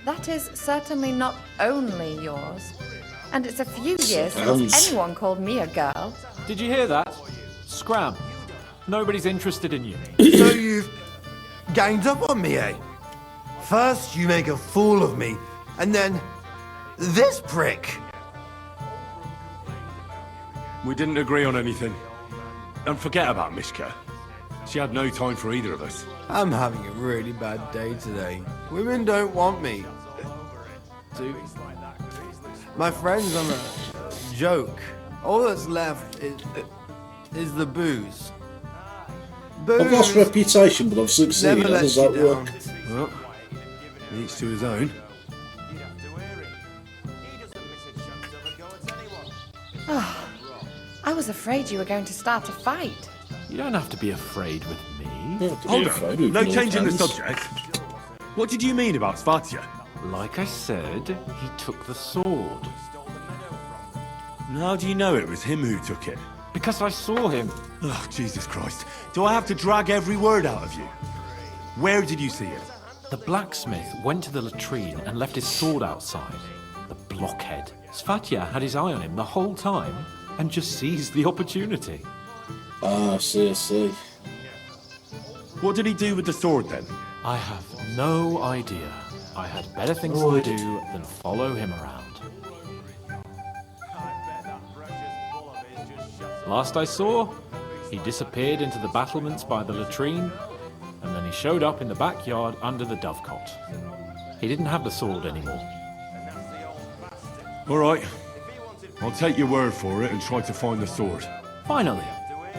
Speaker 14: That is certainly not only yours. And it's a few years since anyone called me a girl.
Speaker 13: Did you hear that? Scram. Nobody's interested in you.
Speaker 6: So you've ganged up on me, eh? First you make a fool of me, and then this prick.
Speaker 2: We didn't agree on anything. And forget about Mishka. She had no time for either of us.
Speaker 6: I'm having a really bad day today. Women don't want me. My friends on a joke. All that's left is the booze.
Speaker 1: I've lost reputation, but I've succeeded.
Speaker 6: Never
Speaker 1: How
Speaker 6: let
Speaker 1: does
Speaker 6: you
Speaker 1: that
Speaker 6: down.
Speaker 1: work?
Speaker 2: Well, each to his own.
Speaker 14: Oh, I was afraid you were going to start a fight.
Speaker 13: You don't have to be afraid with me.
Speaker 2: Hold on. No change in the subject. What did you mean about Svatya?
Speaker 13: Like I said, he took the sword.
Speaker 2: And how do you know it was him who took it?
Speaker 13: Because I saw him.
Speaker 2: Oh, Jesus Christ. Do I have to drag every word out of you? Where did you see it?
Speaker 13: The blacksmith went to the latrine and left his sword outside. The blockhead. Svatya had his eye on him the whole time and just seized the opportunity.
Speaker 1: Ah, I see.
Speaker 2: What did he do with the sword then?
Speaker 13: I have no idea. I had better things to do than follow him around. Last I saw, he disappeared into the battlements by the latrine, and then he showed up in the backyard under the dovecot. He didn't have the sword anymore.
Speaker 2: All right. I'll take your word for it and try to find the sword.
Speaker 13: Finally,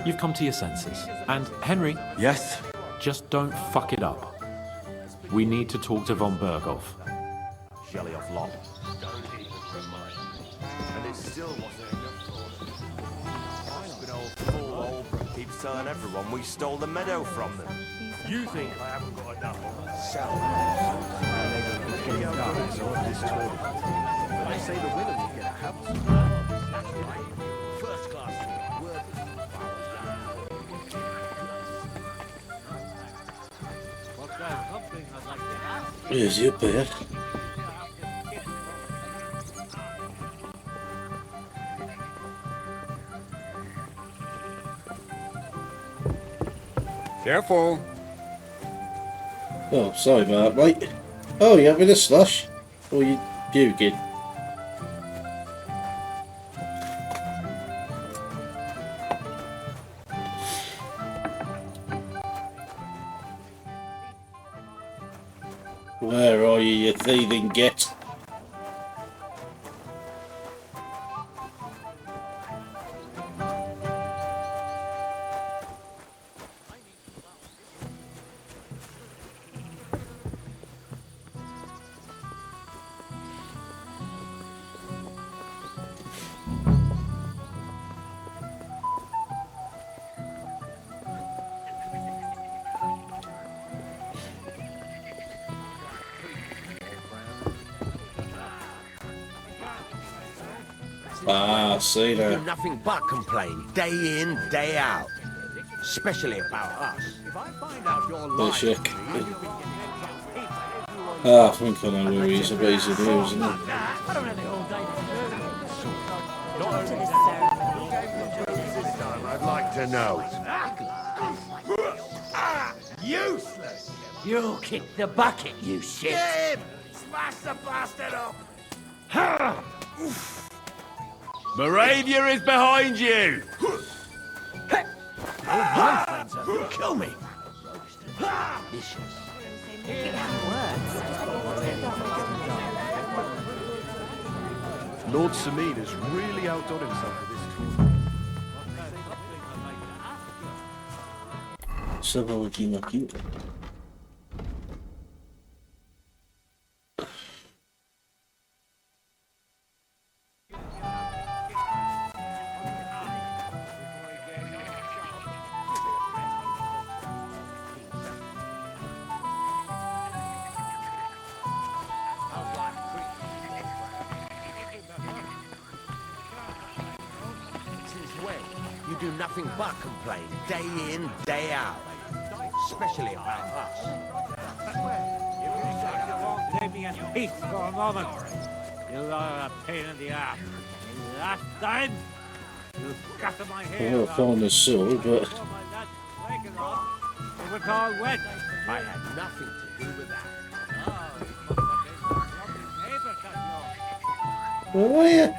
Speaker 13: you've come to your senses. And Henry,
Speaker 2: Yes?
Speaker 13: just don't fuck it up. We need to talk to von Berghoff.
Speaker 12: Jelly off lot. And it still wasn't enough for them. Good old fool Oldbrook keeps telling everyone we stole the meadow from them. You think I haven't got enough on myself? I say the winner will get a house. That's right. First class word.
Speaker 1: Here's your bed.
Speaker 12: Careful.
Speaker 1: Oh, sorry about that, mate. Oh, you having a slush? Or you puking? Where are you, you thieving git? Ah, see
Speaker 12: Do
Speaker 1: now.
Speaker 12: nothing but complain, day in, day out. Especially about us.
Speaker 9: If I find out you're
Speaker 1: Oh,
Speaker 9: lying,
Speaker 1: shit. Ah, I think I know where he is. I bet he's in here, isn't he?
Speaker 12: I'd like to know.
Speaker 10: Useless! You kick the bucket, you shit!
Speaker 6: Get him! Smash the bastard up!
Speaker 2: Moravia is behind you!
Speaker 10: My friends are kill me!
Speaker 12: Lord Sameen has really outdone himself with this tour.
Speaker 1: Psychology lucky.
Speaker 6: Since when? You do nothing but complain, day in, day out. Especially about us.
Speaker 15: Leave me in peace for a moment. You are a pain in the ass. Last time, you scattered my hair.
Speaker 1: I'll find a sword, but
Speaker 15: It was all wet.
Speaker 6: I had nothing to do with that.
Speaker 1: where are you?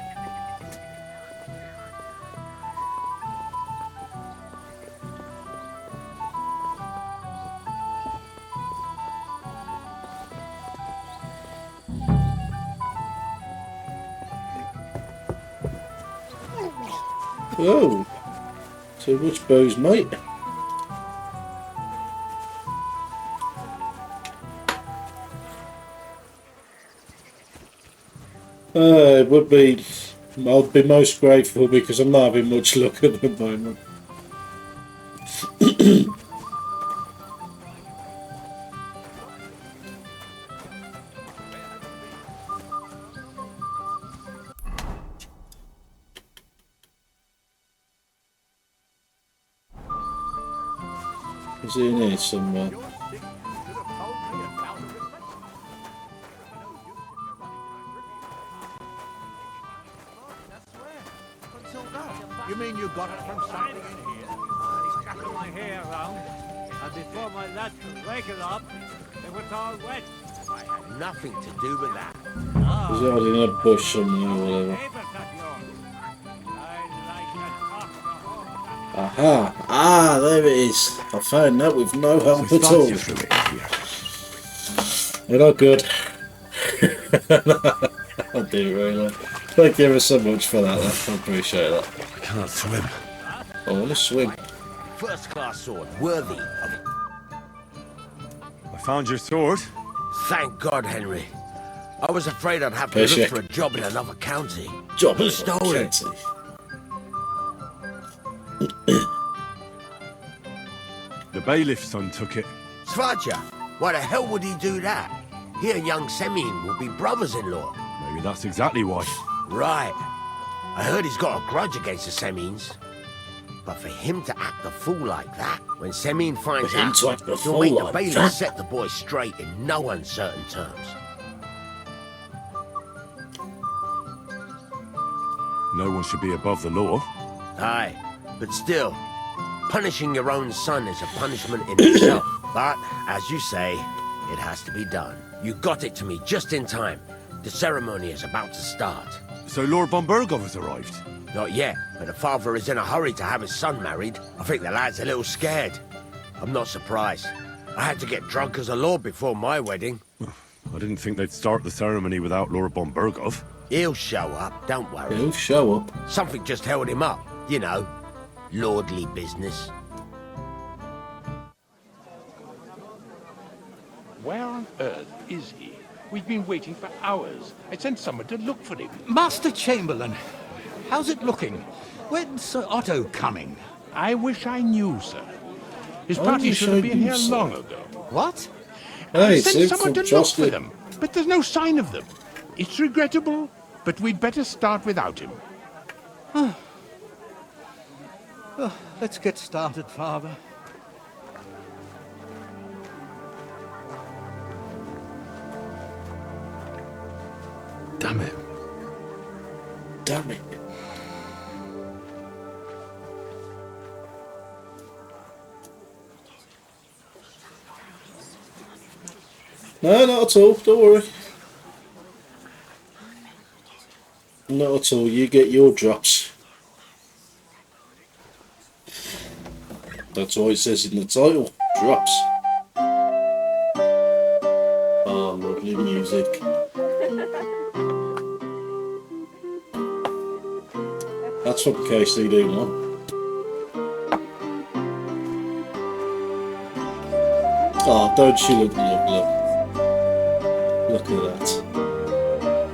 Speaker 1: Oh, too much booze, mate. It would be. I'd be most grateful because I'm not having much luck at the moment. Is he in here somewhere?
Speaker 9: You mean you got it from something in here?
Speaker 15: He scattered my hair around, and before my lads could wake it up, it was all wet.
Speaker 6: I had nothing to do with that.
Speaker 1: He's hiding in a bush somewhere or whatever. Aha! Ah, there it is. I found that with no help at all. You're not good. I do really. Thank you ever so much for that. I appreciate that.
Speaker 2: I can't swim.
Speaker 1: I want to swim.
Speaker 6: First class sword, worthy of...
Speaker 2: I found your sword.
Speaker 6: Thank God, Henry. I was afraid I'd have to
Speaker 1: Yes,
Speaker 6: look
Speaker 1: yeah.
Speaker 6: for a job in another county.
Speaker 1: Job
Speaker 6: Who
Speaker 1: in
Speaker 6: stole
Speaker 1: another
Speaker 6: it?
Speaker 1: county.
Speaker 2: The bailiff's son took it.
Speaker 6: Svaja, why the hell would he do that? He and young Semyon will be brothers-in-law.
Speaker 2: Maybe that's exactly why.
Speaker 6: Right. I heard he's got a grudge against the Semyons. But for him to act a fool like that, when Semyon finds
Speaker 1: For him
Speaker 6: out,
Speaker 1: to act a
Speaker 6: he'll
Speaker 1: fool
Speaker 6: make the
Speaker 1: like
Speaker 6: bailiff
Speaker 1: that?
Speaker 6: set the boy straight in no uncertain terms.
Speaker 2: No one should be above the law.
Speaker 6: Aye, but still, punishing your own son is a punishment in itself. But, as you say, it has to be done. You got it to me just in time. The ceremony is about to start.
Speaker 2: So Lord von Burgov has arrived?
Speaker 6: Not yet, but the father is in a hurry to have his son married. I think the lad's a little scared. I'm not surprised. I had to get drunk as a lord before my wedding.
Speaker 2: I didn't think they'd start the ceremony without Lord von Burgov.
Speaker 6: He'll show up, don't worry.
Speaker 1: He'll show up.
Speaker 6: Something just held him up, you know. Lordly business.
Speaker 11: Where on earth is he? We've been waiting for hours. I sent someone to look for him.
Speaker 9: Master Chamberlain, how's it looking? When's Sir Otto coming?
Speaker 11: I wish I knew, sir. His
Speaker 1: I
Speaker 11: party
Speaker 1: wish
Speaker 11: should have
Speaker 1: I
Speaker 11: been
Speaker 1: knew,
Speaker 11: here
Speaker 1: sir.
Speaker 11: long ago.
Speaker 9: What?
Speaker 11: I
Speaker 1: Hey,
Speaker 11: sent
Speaker 1: Sid
Speaker 11: someone
Speaker 1: from
Speaker 11: to look for
Speaker 1: Jocelyn.
Speaker 11: them, but there's no sign of them. It's regrettable, but we'd better start without him.
Speaker 9: Let's get started, Father.
Speaker 2: Damn it.
Speaker 1: Damn it. No, not at all. Don't worry. Not at all. You get your drops. That's what it says in the title. Drops. Oh, lovely music. That's from KCD one. Oh, don't you look lovely? Look at that.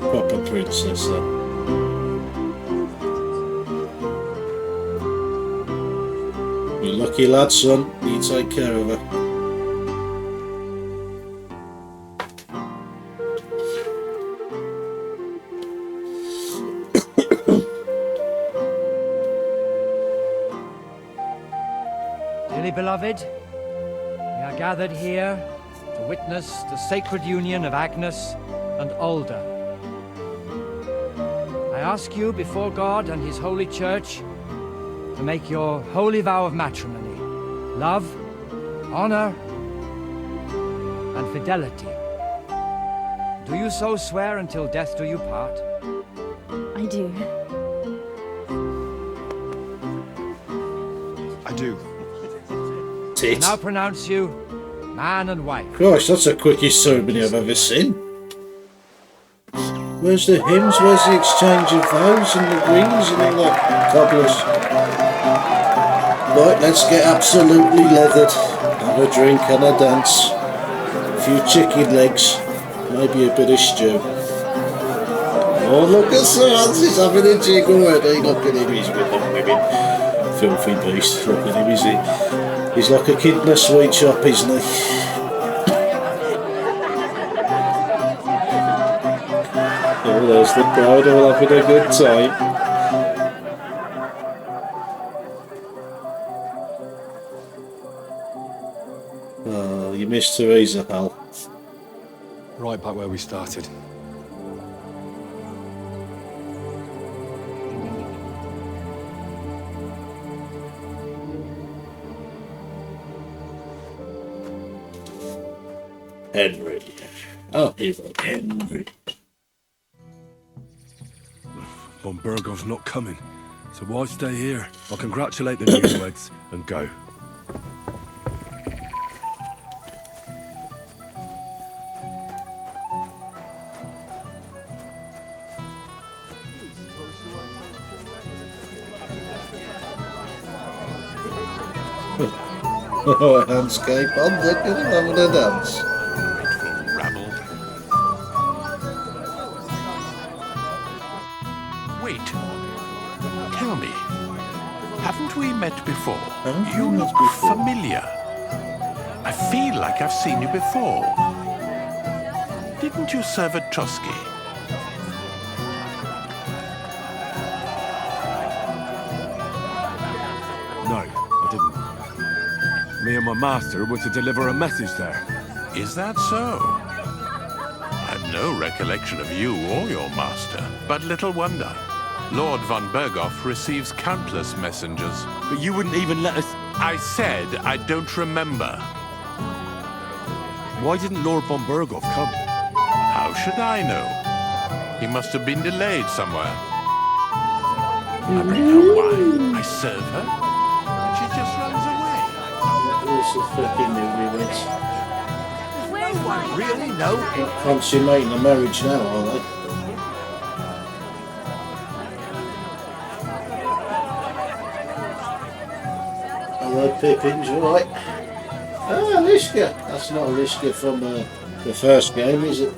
Speaker 1: Proper princess then. You lucky lad, son. You take care of her.
Speaker 16: Dearly beloved, we are gathered here to witness the sacred union of Agnes and Alda. I ask you before God and His holy church to make your holy vow of matrimony, love, honor, and fidelity. Do you so swear until death do you part?
Speaker 17: I do.
Speaker 12: I do.
Speaker 16: I now pronounce you man and wife.
Speaker 1: Gosh, that's the quickest ceremony I've ever seen. Where's the hymns? Where's the exchange of vows and the rings and all that cobblers? Right, let's get absolutely leathered. Have a drink and a dance. A few chicken legs. Maybe a bit of stew. Oh, look at Sir Hans, having a jig already. Look at him, he's with them women. Filthy beast. Look at him, he's like a kid in a sweet shop, isn't he? Oh, there's the crowd all having a good time. Oh, you missed Theresa, Hal.
Speaker 18: Right back where we started.
Speaker 1: Henry. Oh, he's like Henry.
Speaker 2: Von Burgov's not coming, so why stay here? I'll congratulate the newlyweds and go.
Speaker 1: Oh, a landscape. I'm looking at having a dance.
Speaker 19: Rabble. Wait. Tell me. Haven't we met before? You look familiar. I feel like I've seen you before. Didn't you serve at Trotsky?
Speaker 2: No, I didn't. Me and my master were to deliver a message there.
Speaker 19: Is that so? I've no recollection of you or your master, but little wonder. Lord von Berghoff receives countless messengers.
Speaker 2: But you wouldn't even let us...
Speaker 19: I said I don't remember.
Speaker 2: Why didn't Lord von Berghoff come?
Speaker 19: How should I know? He must have been delayed somewhere. I bring her wine, I serve her, and she just runs away.
Speaker 1: This is fucking newlyweds.
Speaker 7: Where's my really? No.
Speaker 1: Consummating a marriage now, are they? Hello, Pippins, you alright? Ah, Lishka. That's not Lishka from the first game, is it?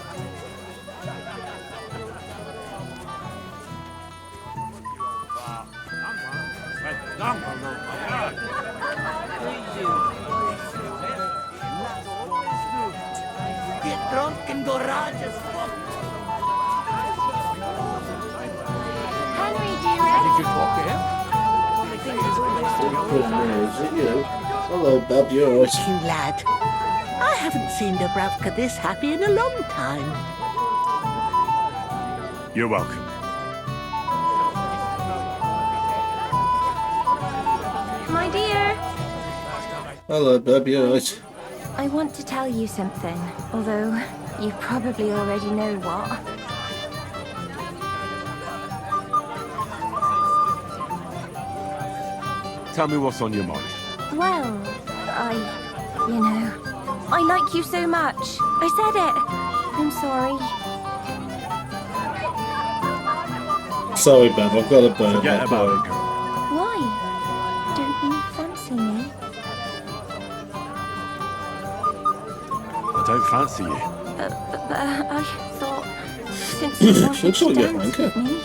Speaker 7: Get drunk and go rages.
Speaker 8: Henry, dear.
Speaker 9: Did you talk to him?
Speaker 1: Is it you? Hello, Bab, you alright?
Speaker 7: You lad. I haven't seen Dubravka this happy in a long time.
Speaker 2: You're welcome.
Speaker 8: My dear.
Speaker 1: Hello, Bab, you alright?
Speaker 8: I want to tell you something, although you probably already know what.
Speaker 2: Tell me what's on your mind.
Speaker 8: Well, I like you so much. I said it. I'm sorry.
Speaker 1: Sorry, Bab, I've got a bird.
Speaker 2: Forget about it, girl.
Speaker 8: Why? Don't you fancy me?
Speaker 2: don't fancy you.
Speaker 8: I thought since you wanted
Speaker 1: Looks
Speaker 8: to
Speaker 1: like you're
Speaker 8: dance
Speaker 1: Hanker.
Speaker 8: with me,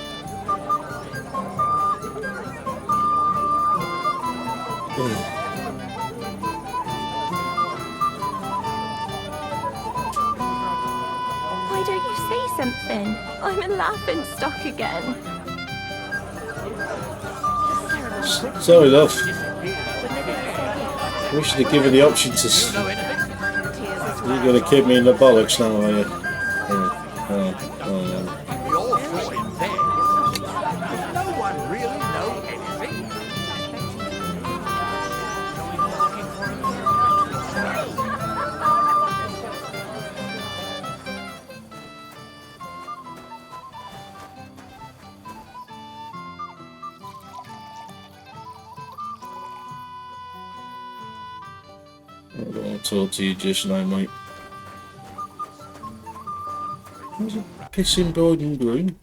Speaker 8: why don't you say something? I'm a laughing stock again.
Speaker 1: Sorry, love. We should have given the option to. You're going to kid me in the bollocks now, are you?
Speaker 9: You're for him then. Does no one really know anything?
Speaker 1: I don't want to talk to you just now, mate. There's a pissing bride and groom.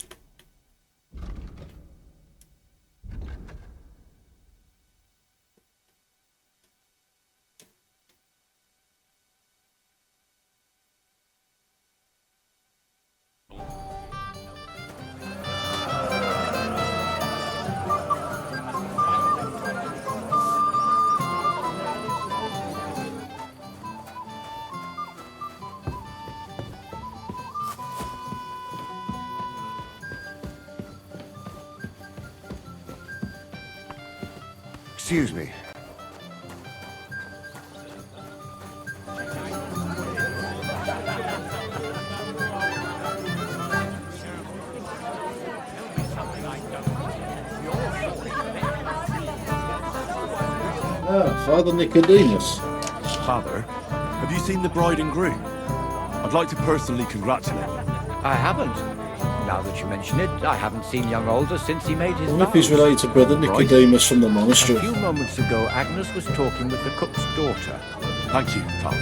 Speaker 20: Excuse me.
Speaker 1: Ah, Father Nicodemus.
Speaker 2: Father, have you seen the bride and groom? I'd like to personally congratulate them.
Speaker 16: I haven't. Now that you mention it, I haven't seen young Alder since he made his
Speaker 1: I wonder if he's related to Brother Nicodemus from the monastery.
Speaker 16: A few moments ago, Agnes was talking with the cook's daughter.
Speaker 2: Thank you, Father.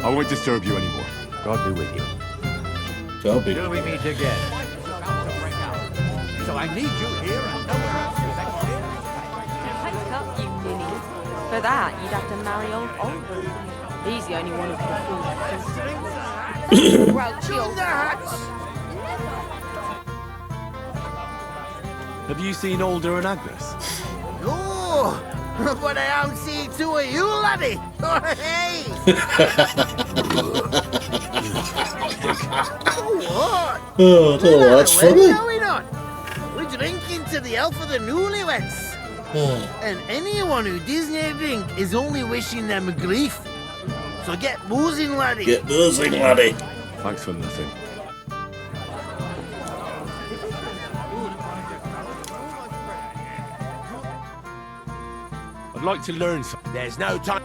Speaker 2: I won't disturb you anymore.
Speaker 16: God be with you.
Speaker 1: God be.
Speaker 16: Till we meet again.
Speaker 9: So I need you here and nowhere else.
Speaker 5: Hike up, you ninnies. For that, you'd have to marry old Oliver. He's the only one who can afford it. Grouchy old nuts.
Speaker 2: Have you seen Alder and Agnes?
Speaker 6: Oh, but I am seeing two of you, laddie. Hey! What?
Speaker 1: Oh, I don't know, that's funny.
Speaker 6: Going on? We're drinking to the health of the newlyweds. And anyone who doesn't drink is only wishing them grief. So get boozing, laddie.
Speaker 1: Get boozing, laddie.
Speaker 2: Thanks for nothing. I'd like to learn something.
Speaker 6: There's no time.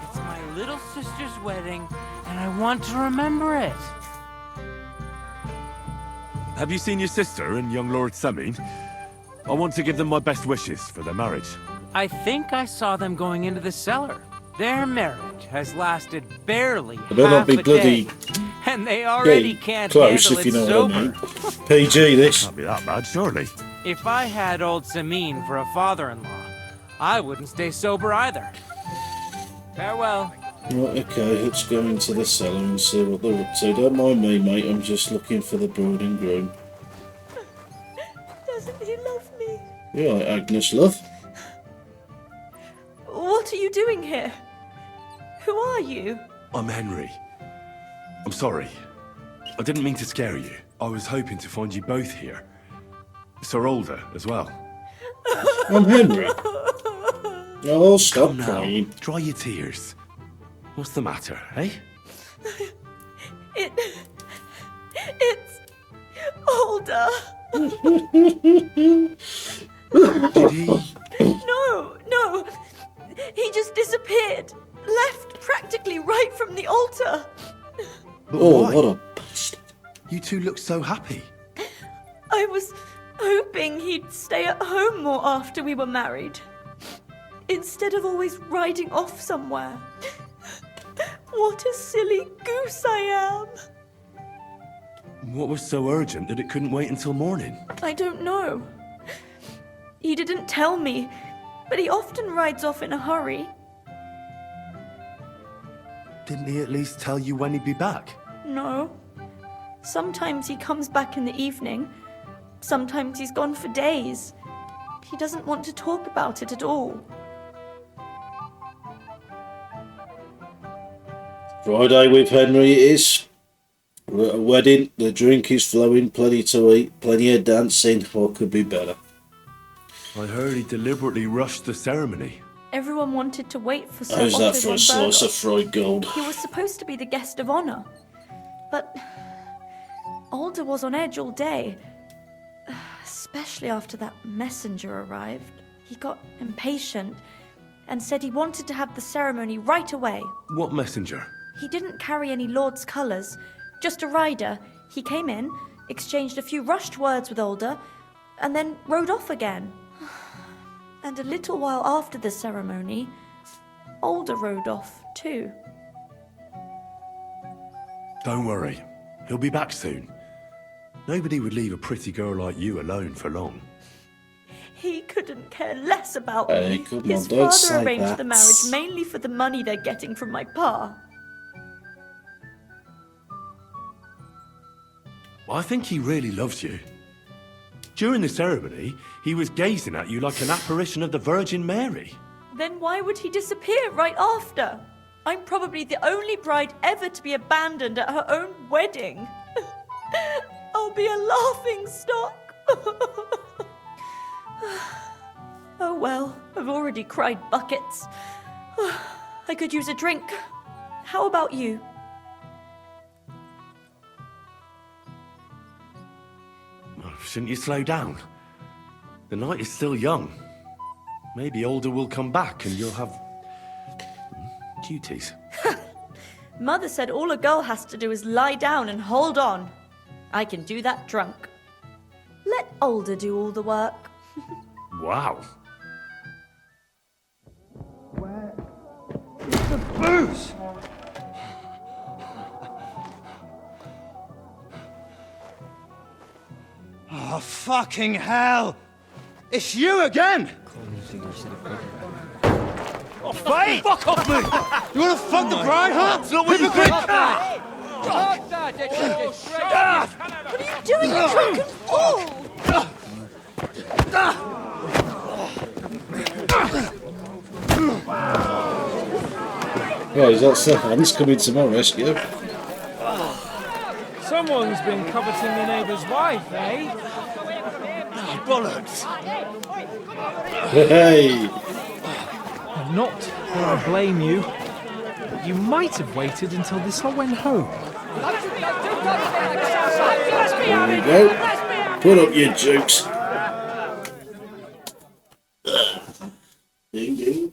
Speaker 3: It's my little sister's wedding, and I want to remember it.
Speaker 2: Have you seen your sister and young Lord Semine? I want to give them my best wishes for their marriage.
Speaker 3: I think I saw them going into the cellar. Their marriage has lasted barely
Speaker 1: They better not
Speaker 3: half
Speaker 1: be
Speaker 3: a
Speaker 1: bloody
Speaker 3: day, and they already can't
Speaker 1: close,
Speaker 3: handle
Speaker 1: if
Speaker 3: it
Speaker 1: you know
Speaker 3: sober.
Speaker 1: what I mean. PG, this.
Speaker 2: Can't be that bad, surely.
Speaker 3: If I had old Semine for a father-in-law, I wouldn't stay sober either. Farewell.
Speaker 1: Right, okay, let's go into the cellar and see what they're up to. Don't mind me, mate, I'm just looking for the bride and groom.
Speaker 5: Doesn't he love me?
Speaker 1: You alright, Agnes, love?
Speaker 5: What are you doing here? Who are you?
Speaker 2: I'm Henry. I'm sorry. I didn't mean to scare you. I was hoping to find you both here. Sir Alder as well.
Speaker 1: I'm Henry. Oh, stop
Speaker 2: Come now,
Speaker 1: crying.
Speaker 2: dry your tears. What's the matter, eh?
Speaker 5: It's older.
Speaker 2: Did he?
Speaker 5: No. He just disappeared. Left practically right from the altar.
Speaker 2: But
Speaker 1: Oh,
Speaker 2: why?
Speaker 1: what a bastard.
Speaker 2: You two look so happy.
Speaker 5: I was hoping he'd stay at home more after we were married. Instead of always riding off somewhere. What a silly goose I am.
Speaker 2: What was so urgent that it couldn't wait until morning?
Speaker 5: I don't know. He didn't tell me, but he often rides off in a hurry.
Speaker 2: Didn't he at least tell you when he'd be back?
Speaker 21: No. Sometimes he comes back in the evening. Sometimes he's gone for days. He doesn't want to talk about it at all.
Speaker 1: Friday with Henry it is. We're at a wedding, the drink is flowing, plenty to eat, plenty of dancing. What could be better?
Speaker 2: I heard he deliberately rushed the ceremony.
Speaker 21: Everyone wanted to wait for Sir
Speaker 1: How's
Speaker 21: Otto
Speaker 1: that for
Speaker 21: von
Speaker 1: a slice of
Speaker 21: Berghoff.
Speaker 1: fried gold?
Speaker 21: He was supposed to be the guest of honor. But Alder was on edge all day. Especially after that messenger arrived. He got impatient and said he wanted to have the ceremony right away.
Speaker 2: What messenger?
Speaker 21: He didn't carry any lord's colours, just a rider. He came in, exchanged a few rushed words with Alder, and then rode off again. And a little while after the ceremony, Alder rode off too.
Speaker 2: Don't worry. He'll be back soon. Nobody would leave a pretty girl like you alone for long.
Speaker 21: He couldn't care less about
Speaker 1: Hey,
Speaker 21: me.
Speaker 1: come
Speaker 21: His
Speaker 1: on, don't
Speaker 21: father
Speaker 1: say
Speaker 21: arranged
Speaker 1: that.
Speaker 21: the marriage mainly for the money they're getting from my pa.
Speaker 2: Well, I think he really loves you. During the ceremony, he was gazing at you like an apparition of the Virgin Mary.
Speaker 21: Then why would he disappear right after? I'm probably the only bride ever to be abandoned at her own wedding. I'll be a laughing stock. Oh well, I've already cried buckets. I could use a drink. How about you?
Speaker 2: Shouldn't you slow down? The night is still young. Maybe Alder will come back and you'll have duties.
Speaker 21: Mother said all a girl has to do is lie down and hold on. I can do that drunk. Let Alder do all the work.
Speaker 2: Wow.
Speaker 16: The booze!
Speaker 22: Oh, fucking hell! It's you again!
Speaker 16: Oh,
Speaker 22: Fight! Fuck off me! You wanna fuck the bride, huh? It's not what you think!
Speaker 21: What are you doing, you drunken fool?
Speaker 1: Well, he's not second. He's coming to my rescue.
Speaker 16: Someone's been coveting the neighbour's wife, eh?
Speaker 22: Bollocks!
Speaker 1: Hey!
Speaker 16: And not that I blame you, but you might have waited until this all went home.
Speaker 1: There we go. Put up your jokes. Ding ding.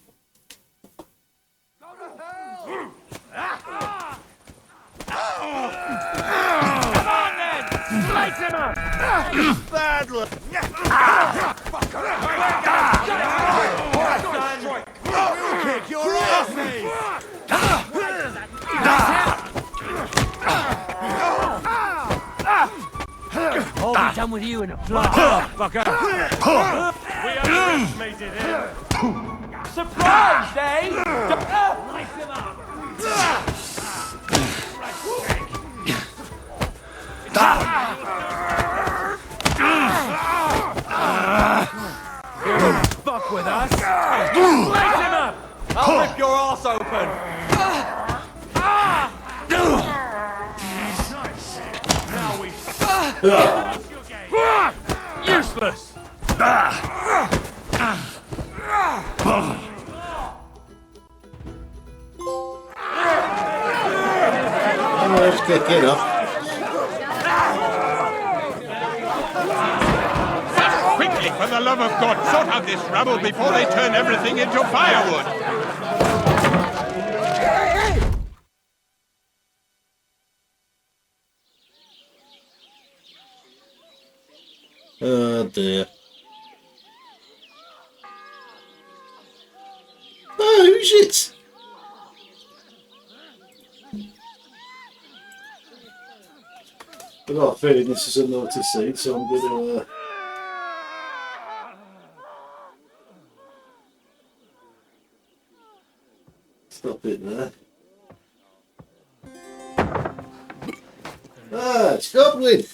Speaker 6: Slice him up! Bad luck! Kick your ass!
Speaker 3: I'll be done with you in a flash, fucker.
Speaker 6: We underestimated him!
Speaker 3: Surprised, eh?
Speaker 6: Slice him up!
Speaker 3: Fuck with us. Slice him up!
Speaker 22: I'll rip your ass open!
Speaker 6: Now we...
Speaker 3: Useless!
Speaker 1: Oh, let's get up.
Speaker 19: Quickly, for the love of God, sort out this rabble before they turn everything into firewood!
Speaker 1: Oh dear. Oh, who's it? I've got a feeling this is a naughty scene, so I'm going to stop it there. It's Godwin!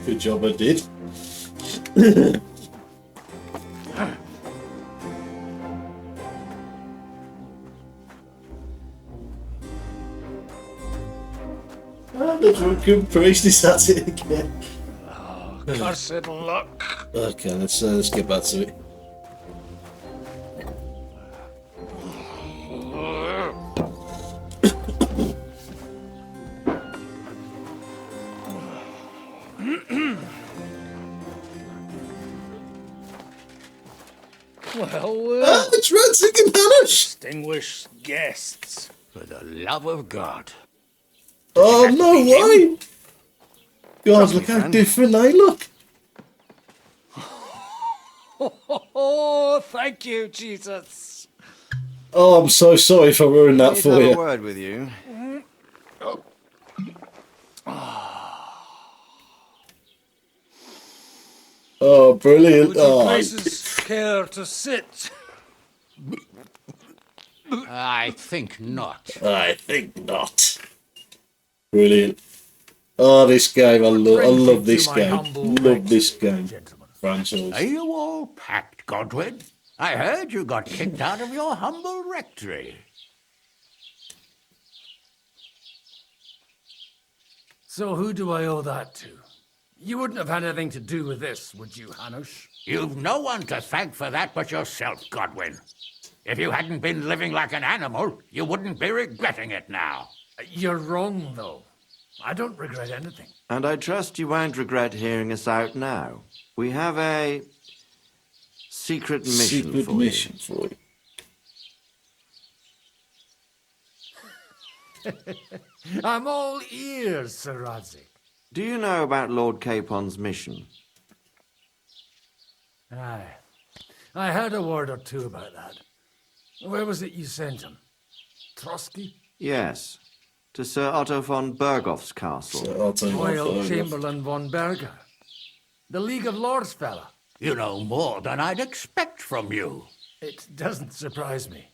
Speaker 1: Good job I did. The drunken priest is at it again.
Speaker 11: Cursed luck.
Speaker 1: Okay, let's get back to it.
Speaker 22: Well,
Speaker 1: it's Ransig and Hanish!
Speaker 22: Distinguished guests. For the love of God.
Speaker 1: Oh, no way! God, look how different they look.
Speaker 22: Oh, thank you, Jesus.
Speaker 1: Oh, I'm so sorry if I ruined that
Speaker 12: Please
Speaker 1: for
Speaker 12: have
Speaker 1: you.
Speaker 12: a word with you.
Speaker 1: Oh, brilliant.
Speaker 22: Would you
Speaker 1: Oh,
Speaker 22: places care to sit?
Speaker 9: I think not.
Speaker 1: I think not. Brilliant. Oh, this game. I love this game. Love this game. Franchise.
Speaker 9: Are you all packed, Godwin? I heard you got kicked out of your humble rectory.
Speaker 11: So who do I owe that to? You wouldn't have had anything to do with this, would you, Hanush?
Speaker 9: You've no one to thank for that but yourself, Godwin. If you hadn't been living like an animal, you wouldn't be regretting it now.
Speaker 11: You're wrong, though. I don't regret anything.
Speaker 12: And I trust you won't regret hearing us out now. We have a secret mission for you.
Speaker 11: I'm all ears, Sir Radzik.
Speaker 12: Do you know about Lord Capon's mission?
Speaker 11: Aye. I heard a word or two about that. Where was it you sent him? Trotsky?
Speaker 12: Yes. To Sir Otto von Bergoff's castle.
Speaker 11: Royal Chamberlain von Berger. The League of Lords fella.
Speaker 9: You know more than I'd expect from you.
Speaker 11: It doesn't surprise me.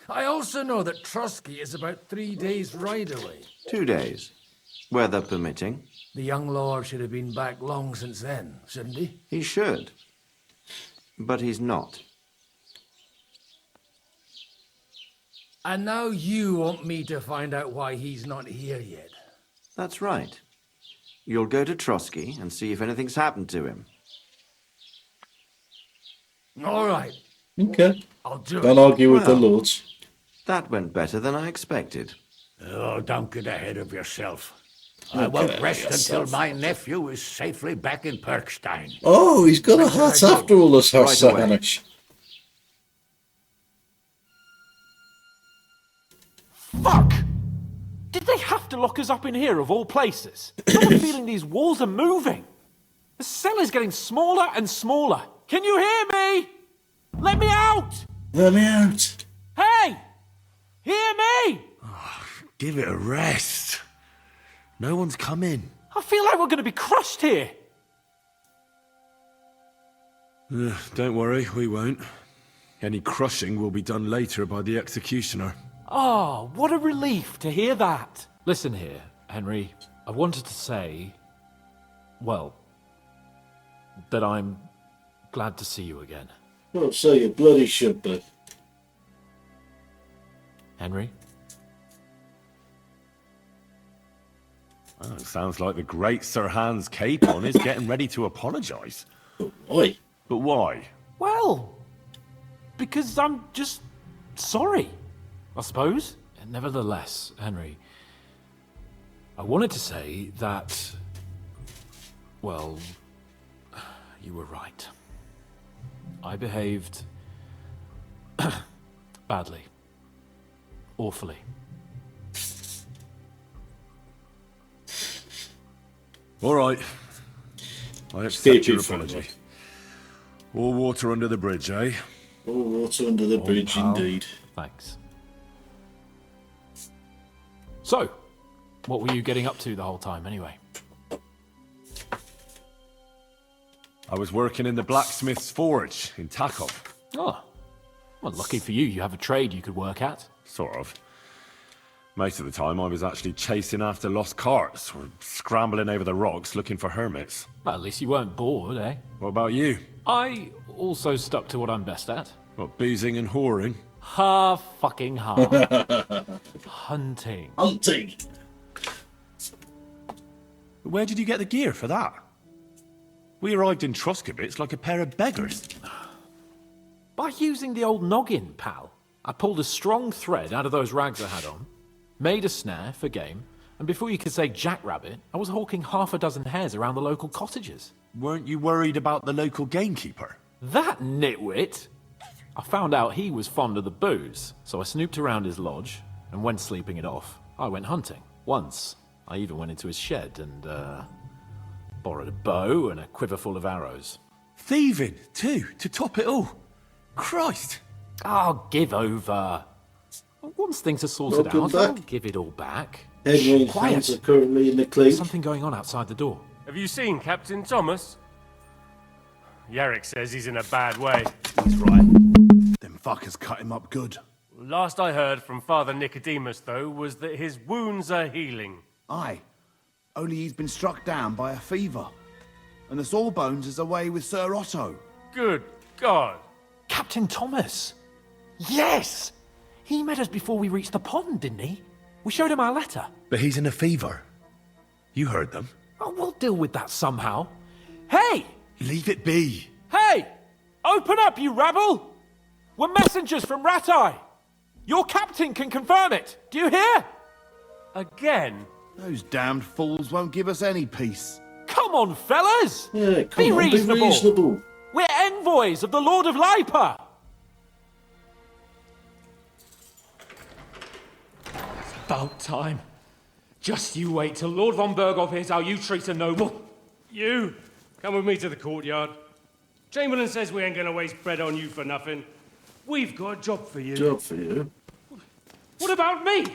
Speaker 11: I also know that Trotsky is about 3 days' ride away.
Speaker 12: 2 days. Weather permitting.
Speaker 11: The young lord should have been back long since then, shouldn't he?
Speaker 12: He should. But he's not.
Speaker 11: And now you want me to find out why he's not here yet.
Speaker 12: That's right. You'll go to Trotsky and see if anything's happened to him.
Speaker 11: All right.
Speaker 1: Okay.
Speaker 11: I'll do it.
Speaker 1: Don't argue with the
Speaker 12: Well,
Speaker 1: lords.
Speaker 12: That went better than I expected.
Speaker 9: Oh, don't get ahead of yourself. I won't rest until my nephew is safely back in Perkstein.
Speaker 1: Oh, he's got a hat after all this house, Sir
Speaker 9: away.
Speaker 1: Hanish.
Speaker 13: Fuck! Did they have to lock us up in here of all places? I have a feeling these walls are moving. The cell is getting smaller and smaller. Can you hear me? Let me out!
Speaker 1: Let me out.
Speaker 13: Hey! Hear me!
Speaker 2: Give it a rest. No one's come in.
Speaker 13: I feel like we're going to be crushed here.
Speaker 2: Don't worry, we won't. Any crushing will be done later by the executioner.
Speaker 13: Oh, what a relief to hear that. Listen here, Henry. I wanted to say, well, that I'm glad to see you again.
Speaker 1: Oh, so you bloody should be.
Speaker 13: Henry?
Speaker 2: Oh, it sounds like the great Sir Hans Capon is getting ready to apologise.
Speaker 1: Oi.
Speaker 2: But why?
Speaker 13: Well, because I'm just sorry, I suppose. Nevertheless, Henry, I wanted to say that, well, you were right. I behaved badly. Awfully.
Speaker 2: All right. I accept
Speaker 1: Keep
Speaker 2: your
Speaker 1: it friendly.
Speaker 2: apology. All water under the bridge, eh?
Speaker 1: All water under the bridge,
Speaker 13: pal.
Speaker 1: indeed.
Speaker 13: Thanks. So, what were you getting up to the whole time, anyway?
Speaker 2: I was working in the blacksmith's forge in Takov.
Speaker 13: Oh, well, lucky for you, you have a trade you could work at.
Speaker 2: Sort of. Most of the time I was actually chasing after lost carts or scrambling over the rocks looking for hermits.
Speaker 13: Well, at least you weren't bored, eh?
Speaker 2: What about you?
Speaker 13: I also stuck to what I'm best at.
Speaker 2: What, boozing and whoring?
Speaker 13: Fucking Hunting.
Speaker 1: Hunting!
Speaker 2: Where did you get the gear for that? We arrived in Troskowitz like a pair of beggars.
Speaker 13: By using the old noggin, pal. I pulled a strong thread out of those rags I had on, made a snare for game, and before you could say jackrabbit, I was hawking half a dozen hares around the local cottages.
Speaker 2: Weren't you worried about the local gamekeeper?
Speaker 13: That nitwit! I found out he was fond of the booze, so I snooped around his lodge, and when sleeping it off, I went hunting. Once, I even went into his shed and, borrowed a bow and a quiver full of arrows.
Speaker 2: Thieving, too, to top it all. Christ!
Speaker 13: Oh, give over. Once things are sorted
Speaker 1: Welcome
Speaker 13: out,
Speaker 1: back.
Speaker 13: I'll give it all back.
Speaker 1: Henry and
Speaker 13: Quiet.
Speaker 1: Hans are currently in the
Speaker 13: There's
Speaker 1: clean.
Speaker 13: something going on outside the door.
Speaker 12: Have you seen Captain Thomas? Yarrick says he's in a bad way.
Speaker 9: He's right. Them fuckers cut him up good.
Speaker 12: Last I heard from Father Nicodemus, though, was that his wounds are healing.
Speaker 22: Aye. Only he's been struck down by a fever. And the Sawbones is away with Sir Otto.
Speaker 12: Good God.
Speaker 13: Captain Thomas! Yes! He met us before we reached the pond, didn't he? We showed him our letter.
Speaker 2: But he's in a fever. You heard them.
Speaker 13: Oh, we'll deal with that somehow. Hey!
Speaker 2: Leave it be.
Speaker 13: Hey! Open up, you rabble! We're messengers from Ratai. Your captain can confirm it. Do you hear?
Speaker 12: Again?
Speaker 22: Those damned fools won't give us any peace.
Speaker 13: Come on, fellas!
Speaker 1: Yeah,
Speaker 13: Be reasonable. We're envoys of the Lord of Lipa.
Speaker 4: It's about time. Just you wait till Lord von Berghoff hears how you treat a noble.
Speaker 14: You, come with me to the courtyard. Chamberlain says we ain't gonna waste bread on you for nothing. We've got a job for you.
Speaker 1: Job for you?
Speaker 4: What about me?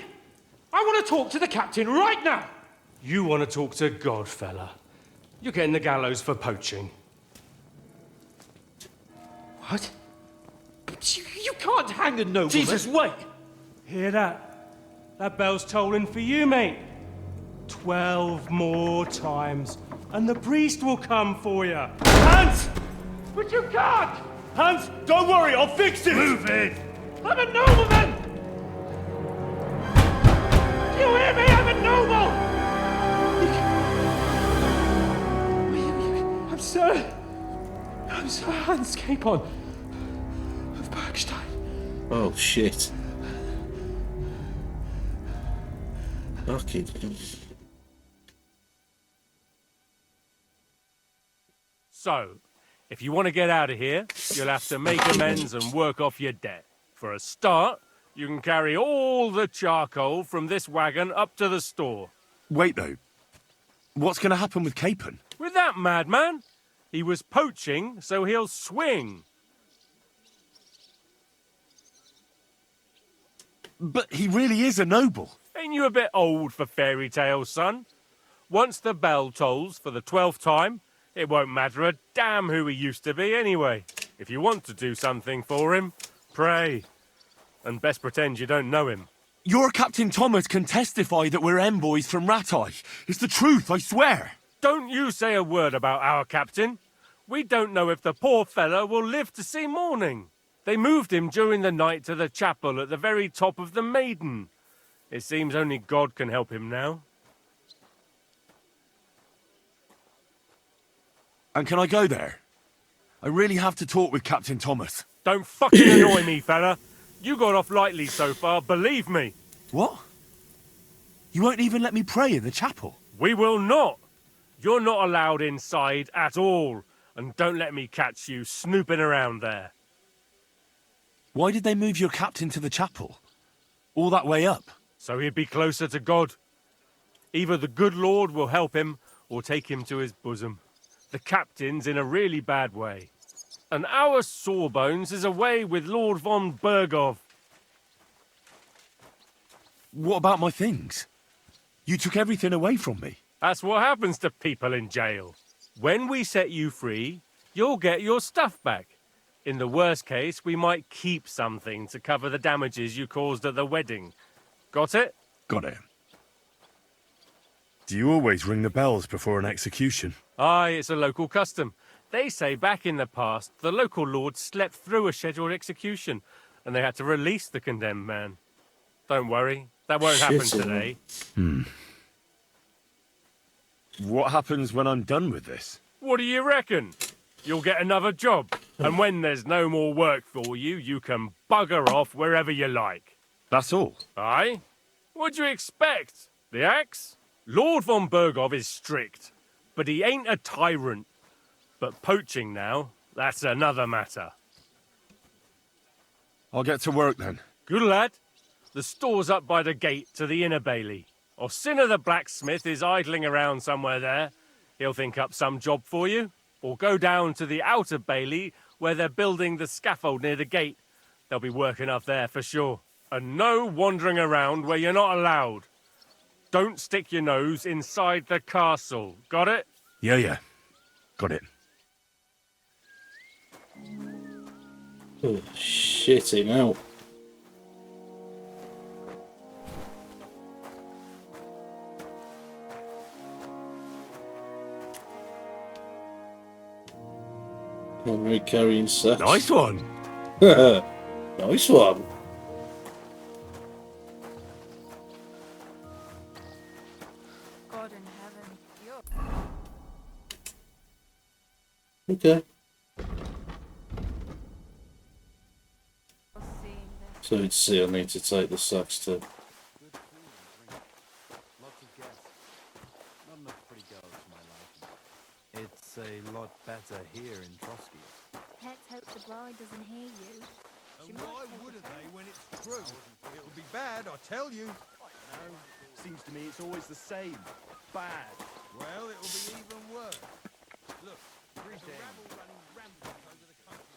Speaker 4: I want to talk to the captain right now.
Speaker 14: You want to talk to God, fella. You're getting the gallows for poaching.
Speaker 4: What? You can't hang a nobleman.
Speaker 14: Jesus, wait! Hear that? That bell's tolling for you, mate. 12 more times, and the priest will come for you. Hans!
Speaker 4: But you can't!
Speaker 14: Hans, don't worry, I'll fix it! Move it!
Speaker 4: I'm a nobleman! Do you hear me? I'm a noble! I'm Sir Hans Capon of Bergstein.
Speaker 1: Oh, shit. Fucking.
Speaker 12: So, if you want to get out of here, you'll have to make amends and work off your debt. For a start, you can carry all the charcoal from this wagon up to the store.
Speaker 2: Wait, though. What's going to happen with Capon?
Speaker 12: With that madman? He was poaching, so he'll swing.
Speaker 2: But he really is a noble.
Speaker 12: Ain't you a bit old for fairy tales, son? Once the bell tolls for the 12th time, it won't matter a damn who he used to be anyway. If you want to do something for him, pray. And best pretend you don't know him.
Speaker 2: Your Captain Thomas can testify that we're envoys from Ratai. It's the truth, I swear.
Speaker 12: Don't you say a word about our captain. We don't know if the poor fella will live to see morning. They moved him during the night to the chapel at the very top of the Maiden. It seems only God can help him now.
Speaker 2: And can I go there? I really have to talk with Captain Thomas.
Speaker 12: Don't fucking annoy me, fella. You got off lightly so far, believe me.
Speaker 2: What? You won't even let me pray in the chapel?
Speaker 12: We will not. You're not allowed inside at all. And don't let me catch you snooping around there.
Speaker 2: Why did they move your captain to the chapel? All that way up?
Speaker 12: So he'd be closer to God. Either the good Lord will help him, or take him to his bosom. The captain's in a really bad way. And our Sawbones is away with Lord von Berghoff.
Speaker 2: What about my things? You took everything away from me.
Speaker 12: That's what happens to people in jail. When we set you free, you'll get your stuff back. In the worst case, we might keep something to cover the damages you caused at the wedding. Got it?
Speaker 2: Got it. Do you always ring the bells before an execution?
Speaker 12: Aye, it's a local custom. They say back in the past, the local lord slept through a scheduled execution, and they had to release the condemned man. Don't worry, that won't happen today.
Speaker 2: What happens when I'm done with this?
Speaker 12: What do you reckon? You'll get another job, and when there's no more work for you, you can bugger off wherever you like.
Speaker 2: That's all?
Speaker 12: Aye? What'd you expect? The axe? Lord von Bergov is strict, but he ain't a tyrant. But poaching now, that's another matter.
Speaker 2: I'll get to work then.
Speaker 12: Good lad. The store's up by the gate to the inner bailey. Orsina the blacksmith is idling around somewhere there. He'll think up some job for you. Or go down to the outer bailey where they're building the scaffold near the gate. They'll be work enough there for sure. And no wandering around where you're not allowed. Don't stick your nose inside the castle. Got it?
Speaker 2: Yeah. Got it.
Speaker 1: Oh, shitting out. Henry carrying sacks.
Speaker 2: Nice one.
Speaker 1: Nice one.
Speaker 5: God in heaven, you're...
Speaker 1: Okay. So it's see, I need to take the sacks to.
Speaker 9: Lots of guests. Not enough pretty girls for my liking. It's a lot better here in Trotsky.
Speaker 8: Let's hope the bride doesn't hear you.
Speaker 22: And why wouldn't they when it's true? It'll be bad, I tell you.
Speaker 10: No, seems to me it's always the same. Bad.
Speaker 22: Well, it'll be even worse. Look, there's a rabble running rampant over the countryside.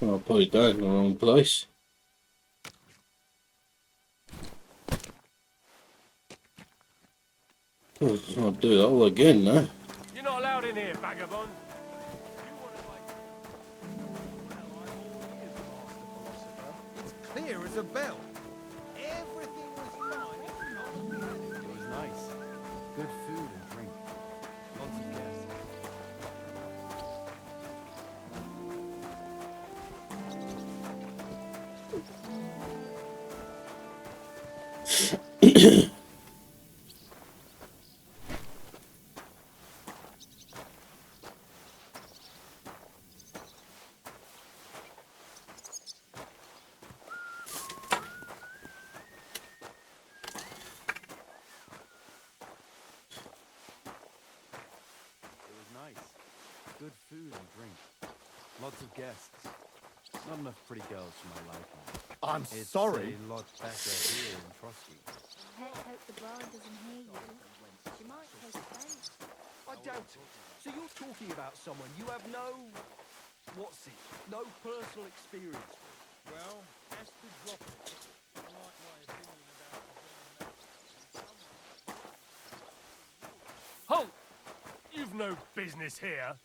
Speaker 1: I'll put it down in the wrong place. Oh, I'll do it all again now.
Speaker 12: You're not allowed in here, vagabond.
Speaker 22: It's clear as a bell. Everything was fine.
Speaker 9: It was nice. Good food and drink. Lots of guests. Good food and drink. Lots of guests. Not enough pretty girls for my liking.
Speaker 22: I'm
Speaker 9: it's
Speaker 22: sorry.
Speaker 9: a lot better here in Trotsky.
Speaker 8: Let's hope the bride doesn't hear you. She might take offense.
Speaker 10: I doubt it. So you're talking about someone you have no... what's it? No personal experience with.
Speaker 22: Well, as to drop it, I like my opinion about
Speaker 12: Halt! You've no business here.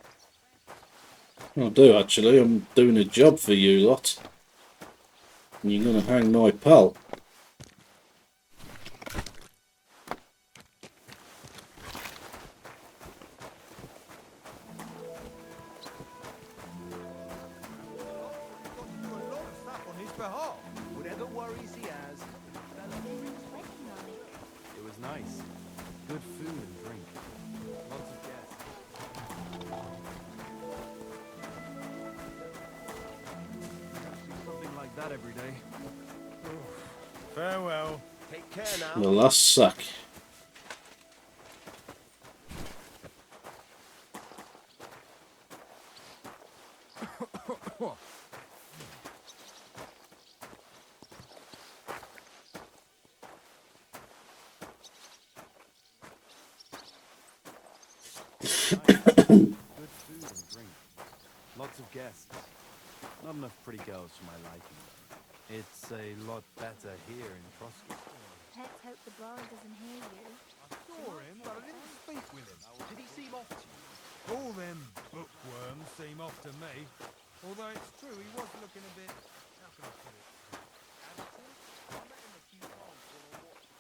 Speaker 1: I do actually. I'm doing a job for you lot. And you're gonna hang my pal.
Speaker 10: Whatever worries he has.
Speaker 9: It was nice. Good food and drink. Lots of guests. Something like that every day.
Speaker 22: farewell.
Speaker 10: Take care now.
Speaker 1: The last sack.
Speaker 9: Good food and drink. Lots of guests.
Speaker 10: Not enough pretty girls for my liking, though. It's a lot better here in Trosky.
Speaker 8: Let's hope the Bard doesn't hear you.
Speaker 10: I saw him, but I didn't speak with him. Did he seem off to you? All them bookworms seem off to me. Although it's true, he was looking a bit... How can I put it? Additive? I met him a few times when I watched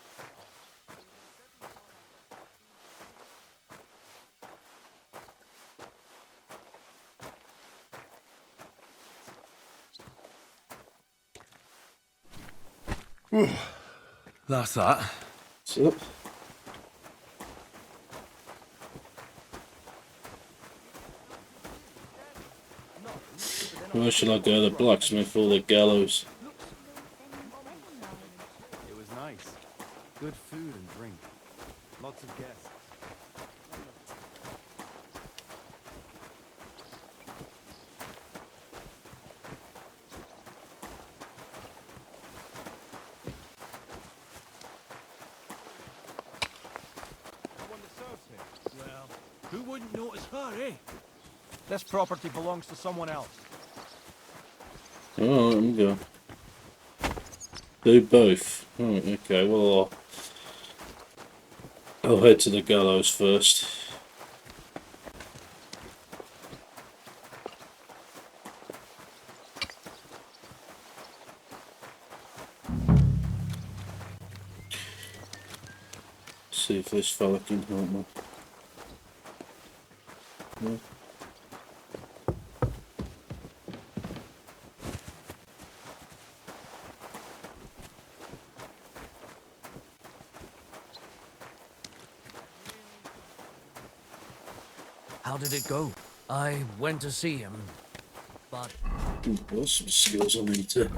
Speaker 2: That's that.
Speaker 1: So, where shall I go? The blacksmith or the gallows?
Speaker 10: It was nice. Good food and drink. Lots of guests.
Speaker 11: Well, who wouldn't notice her, eh? This property belongs to someone else.
Speaker 1: Oh, let me go. Do both. Oh, okay, well, I'll head to the gallows first. See if this fella can help me. No.
Speaker 15: How did it go? I went to see him, but...
Speaker 1: Got some skills I need to...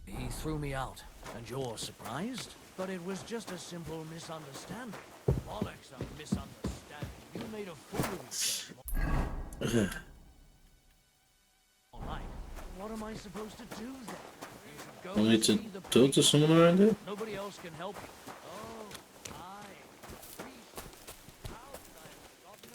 Speaker 15: He threw me out, and you're surprised? But it was just a simple misunderstanding. Bollocks, a misunderstanding. You made a fool of yourself. Alright, what am I supposed to do then? You should go
Speaker 1: I need to
Speaker 15: see the
Speaker 1: talk to someone around here.
Speaker 15: Nobody else can help you. Oh, aye. Priest. How could I have forgotten about you?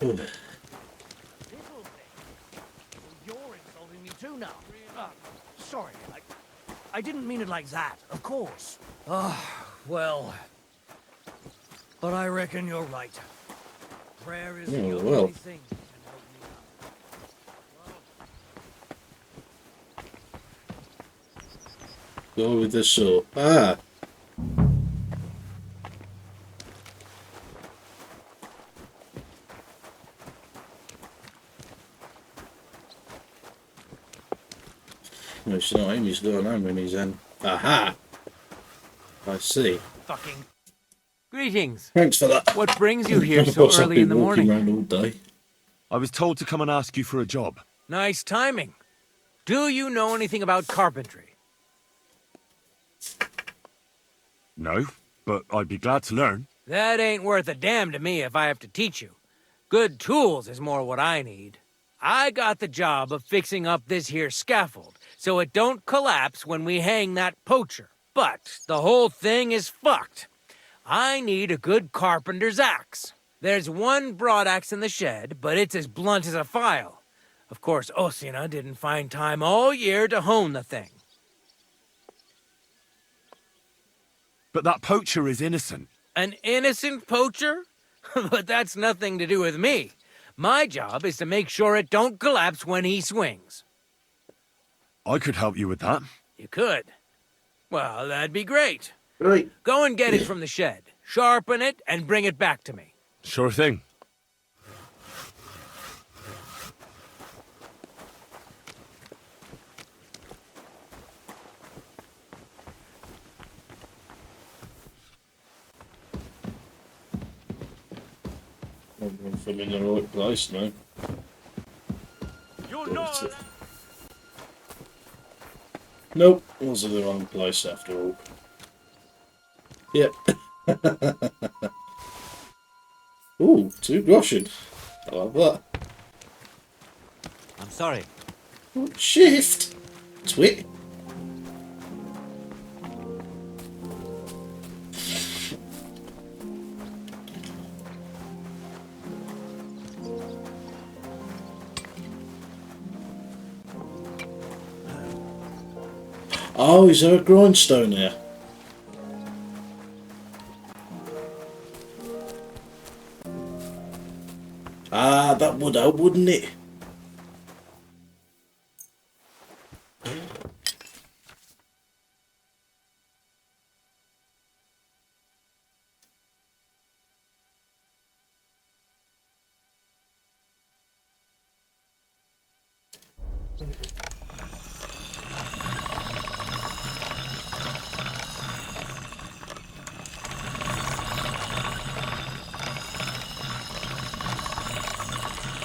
Speaker 1: Oh.
Speaker 15: Little thing. You're insulting me too now. Sorry, I didn't mean it like that, of course. Well... But I reckon you're right. Prayer is the
Speaker 1: Oh,
Speaker 15: only
Speaker 1: well.
Speaker 15: thing that can help me out.
Speaker 1: Go with the saw. Ah! No, it's not him, he's got an hammer in his hand. Aha! I see.
Speaker 3: Fucking. Greetings.
Speaker 1: Thanks for that.
Speaker 3: What brings you here
Speaker 1: Of
Speaker 3: so
Speaker 1: course, I've
Speaker 3: early in
Speaker 1: been
Speaker 3: the
Speaker 1: walking
Speaker 3: morning?
Speaker 1: around all day.
Speaker 2: I was told to come and ask you for a job.
Speaker 3: Nice timing. Do you know anything about carpentry?
Speaker 2: No, but I'd be glad to learn.
Speaker 3: That ain't worth a damn to me if I have to teach you. Good tools is more what I need. I got the job of fixing up this here scaffold, so it don't collapse when we hang that poacher. But the whole thing is fucked. I need a good carpenter's axe. There's one broadaxe in the shed, but it's as blunt as a file. Of course, Osina didn't find time all year to hone the thing.
Speaker 2: But that poacher is innocent.
Speaker 3: An innocent poacher? But that's nothing to do with me. My job is to make sure it don't collapse when he swings.
Speaker 2: I could help you with that.
Speaker 3: You could. Well, that'd be great.
Speaker 1: Right.
Speaker 3: Go and get it from the shed. Sharpen it and bring it back to me.
Speaker 2: Sure thing.
Speaker 1: I don't know if I'm in the right place now.
Speaker 12: You're not.
Speaker 1: Nope, was in the wrong place after all. Yep. Ooh, 2 groschen. I love that.
Speaker 17: I'm sorry.
Speaker 1: Shift! Twit. Oh, is there a grindstone there? Ah, that would help, wouldn't it?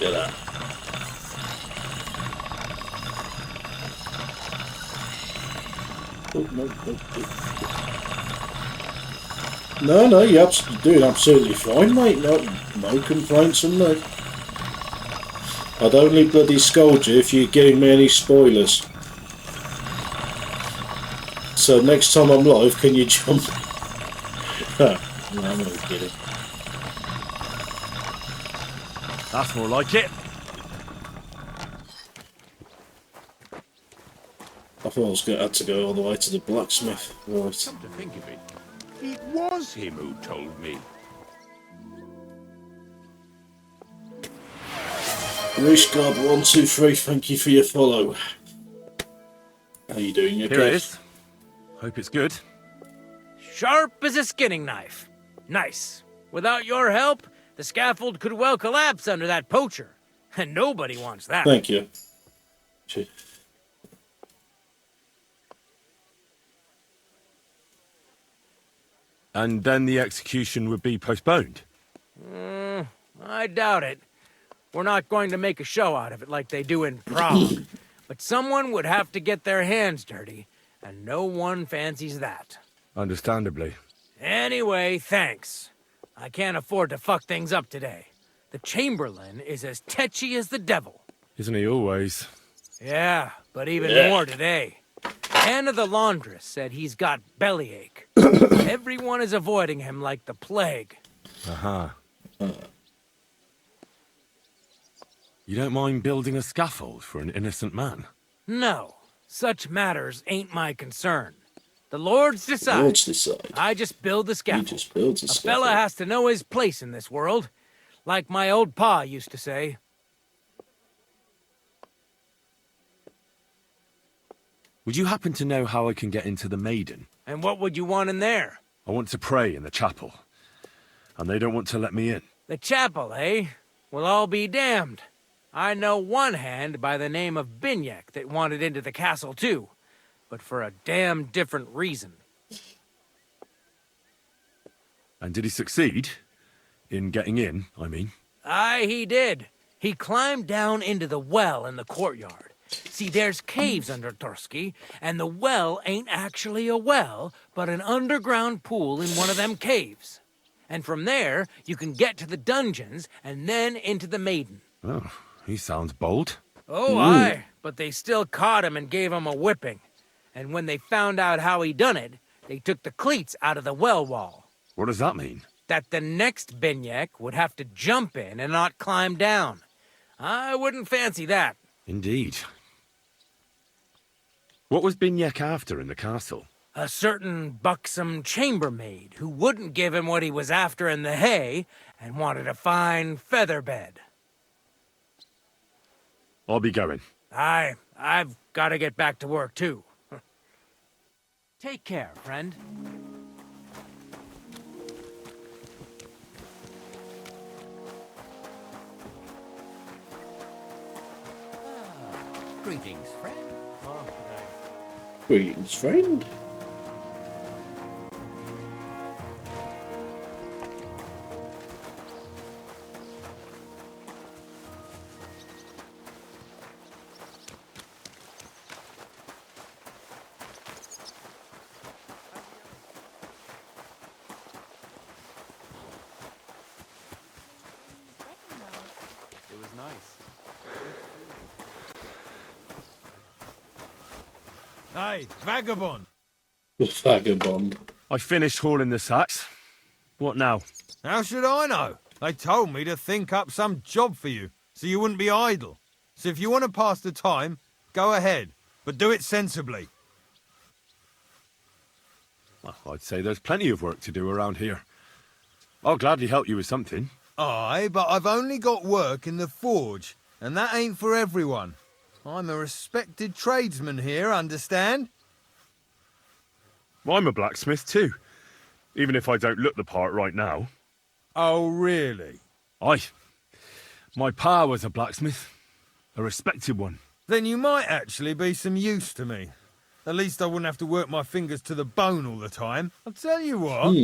Speaker 1: Get that. Oh, no. No, you're doing absolutely fine, mate. No complaints from me. I'd only bloody scold you if you're giving me any spoilers. So next time I'm live, can you jump? No, I'm only kidding.
Speaker 2: That's more like it.
Speaker 1: I thought I was going to have to go all the way to the blacksmith. Right.
Speaker 19: Come to think of it, it was him who told me.
Speaker 1: Rishgard123, thank you for your follow. How you doing? You okay?
Speaker 2: Here it is. Hope it's good.
Speaker 3: Sharp as a skinning knife. Nice. Without your help, the scaffold could well collapse under that poacher. And nobody wants that.
Speaker 1: Thank you.
Speaker 2: And then the execution would be postponed?
Speaker 3: I doubt it. We're not going to make a show out of it like they do in Prague. But someone would have to get their hands dirty, and no one fancies that.
Speaker 2: Understandably.
Speaker 3: Anyway, thanks. I can't afford to fuck things up today. The Chamberlain is as tetchy as the devil.
Speaker 2: Isn't he always?
Speaker 3: Yeah, but even more today. Anna the laundress said he's got bellyache. Everyone is avoiding him like the plague.
Speaker 2: Aha. You don't mind building a scaffold for an innocent man?
Speaker 3: No, such matters ain't my concern. The Lords decide.
Speaker 1: Lords decide.
Speaker 3: I just build the scaffold.
Speaker 1: He just builds a scaffold.
Speaker 3: Fella has to know his place in this world, like my old pa used to say.
Speaker 2: Would you happen to know how I can get into the Maiden?
Speaker 3: And what would you want in there?
Speaker 2: I want to pray in the chapel, and they don't want to let me in.
Speaker 3: The chapel, eh? Well, I'll be damned. I know one hand by the name of Binyek that wanted into the castle too, but for a damn different reason.
Speaker 2: And did he succeed? In getting in, I mean?
Speaker 3: Aye, he did. He climbed down into the well in the courtyard. See, there's caves under Tursky, and the well ain't actually a well, but an underground pool in one of them caves. And from there, you can get to the dungeons, and then into the Maiden.
Speaker 2: Oh, he sounds bold.
Speaker 3: Oh, aye, but they still caught him and gave him a whipping. And when they found out how he done it, they took the cleats out of the well wall.
Speaker 2: What does that mean?
Speaker 3: That the next Binyek would have to jump in and not climb down. I wouldn't fancy that.
Speaker 2: Indeed. What was Binyek after in the castle?
Speaker 3: A certain buxom chambermaid who wouldn't give him what he was after in the hay and wanted a fine feather bed.
Speaker 2: I'll be going.
Speaker 3: I've got to get back to work too. Take care, friend.
Speaker 17: Greetings, friend.
Speaker 1: Greetings, friend.
Speaker 12: It was nice.
Speaker 10: Hey, vagabond!
Speaker 1: Vagabond.
Speaker 2: I finished hauling the sacks. What now?
Speaker 10: How should I know? They told me to think up some job for you, so you wouldn't be idle. So if you want to pass the time, go ahead, but do it sensibly.
Speaker 2: Well, I'd say there's plenty of work to do around here. I'll gladly help you with something.
Speaker 10: Aye, but I've only got work in the forge, and that ain't for everyone. I'm a respected tradesman here, understand?
Speaker 2: Well, I'm a blacksmith too, even if I don't look the part right now.
Speaker 10: Oh, really?
Speaker 2: Aye. My pa was a blacksmith, a respected one.
Speaker 10: Then you might actually be some use to me. At least I wouldn't have to work my fingers to the bone all the time. I'll tell you what,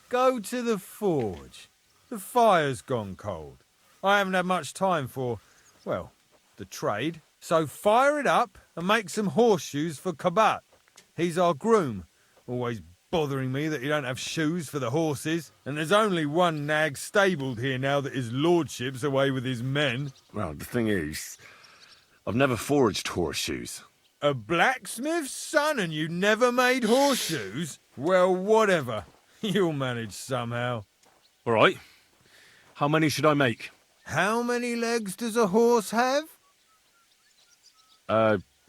Speaker 10: go to the forge. The fire's gone cold. I haven't had much time for, well, the trade. So fire it up and make some horseshoes for Kabat. He's our groom, always bothering me that he don't have shoes for the horses. And there's only one nag stabled here now that his lordship's away with his men.
Speaker 2: Well, the thing is, I've never forged horseshoes.
Speaker 10: A blacksmith's son and you never made horseshoes? Well, whatever. You'll manage somehow.
Speaker 2: All right. How many should I make?
Speaker 10: How many legs does a horse have?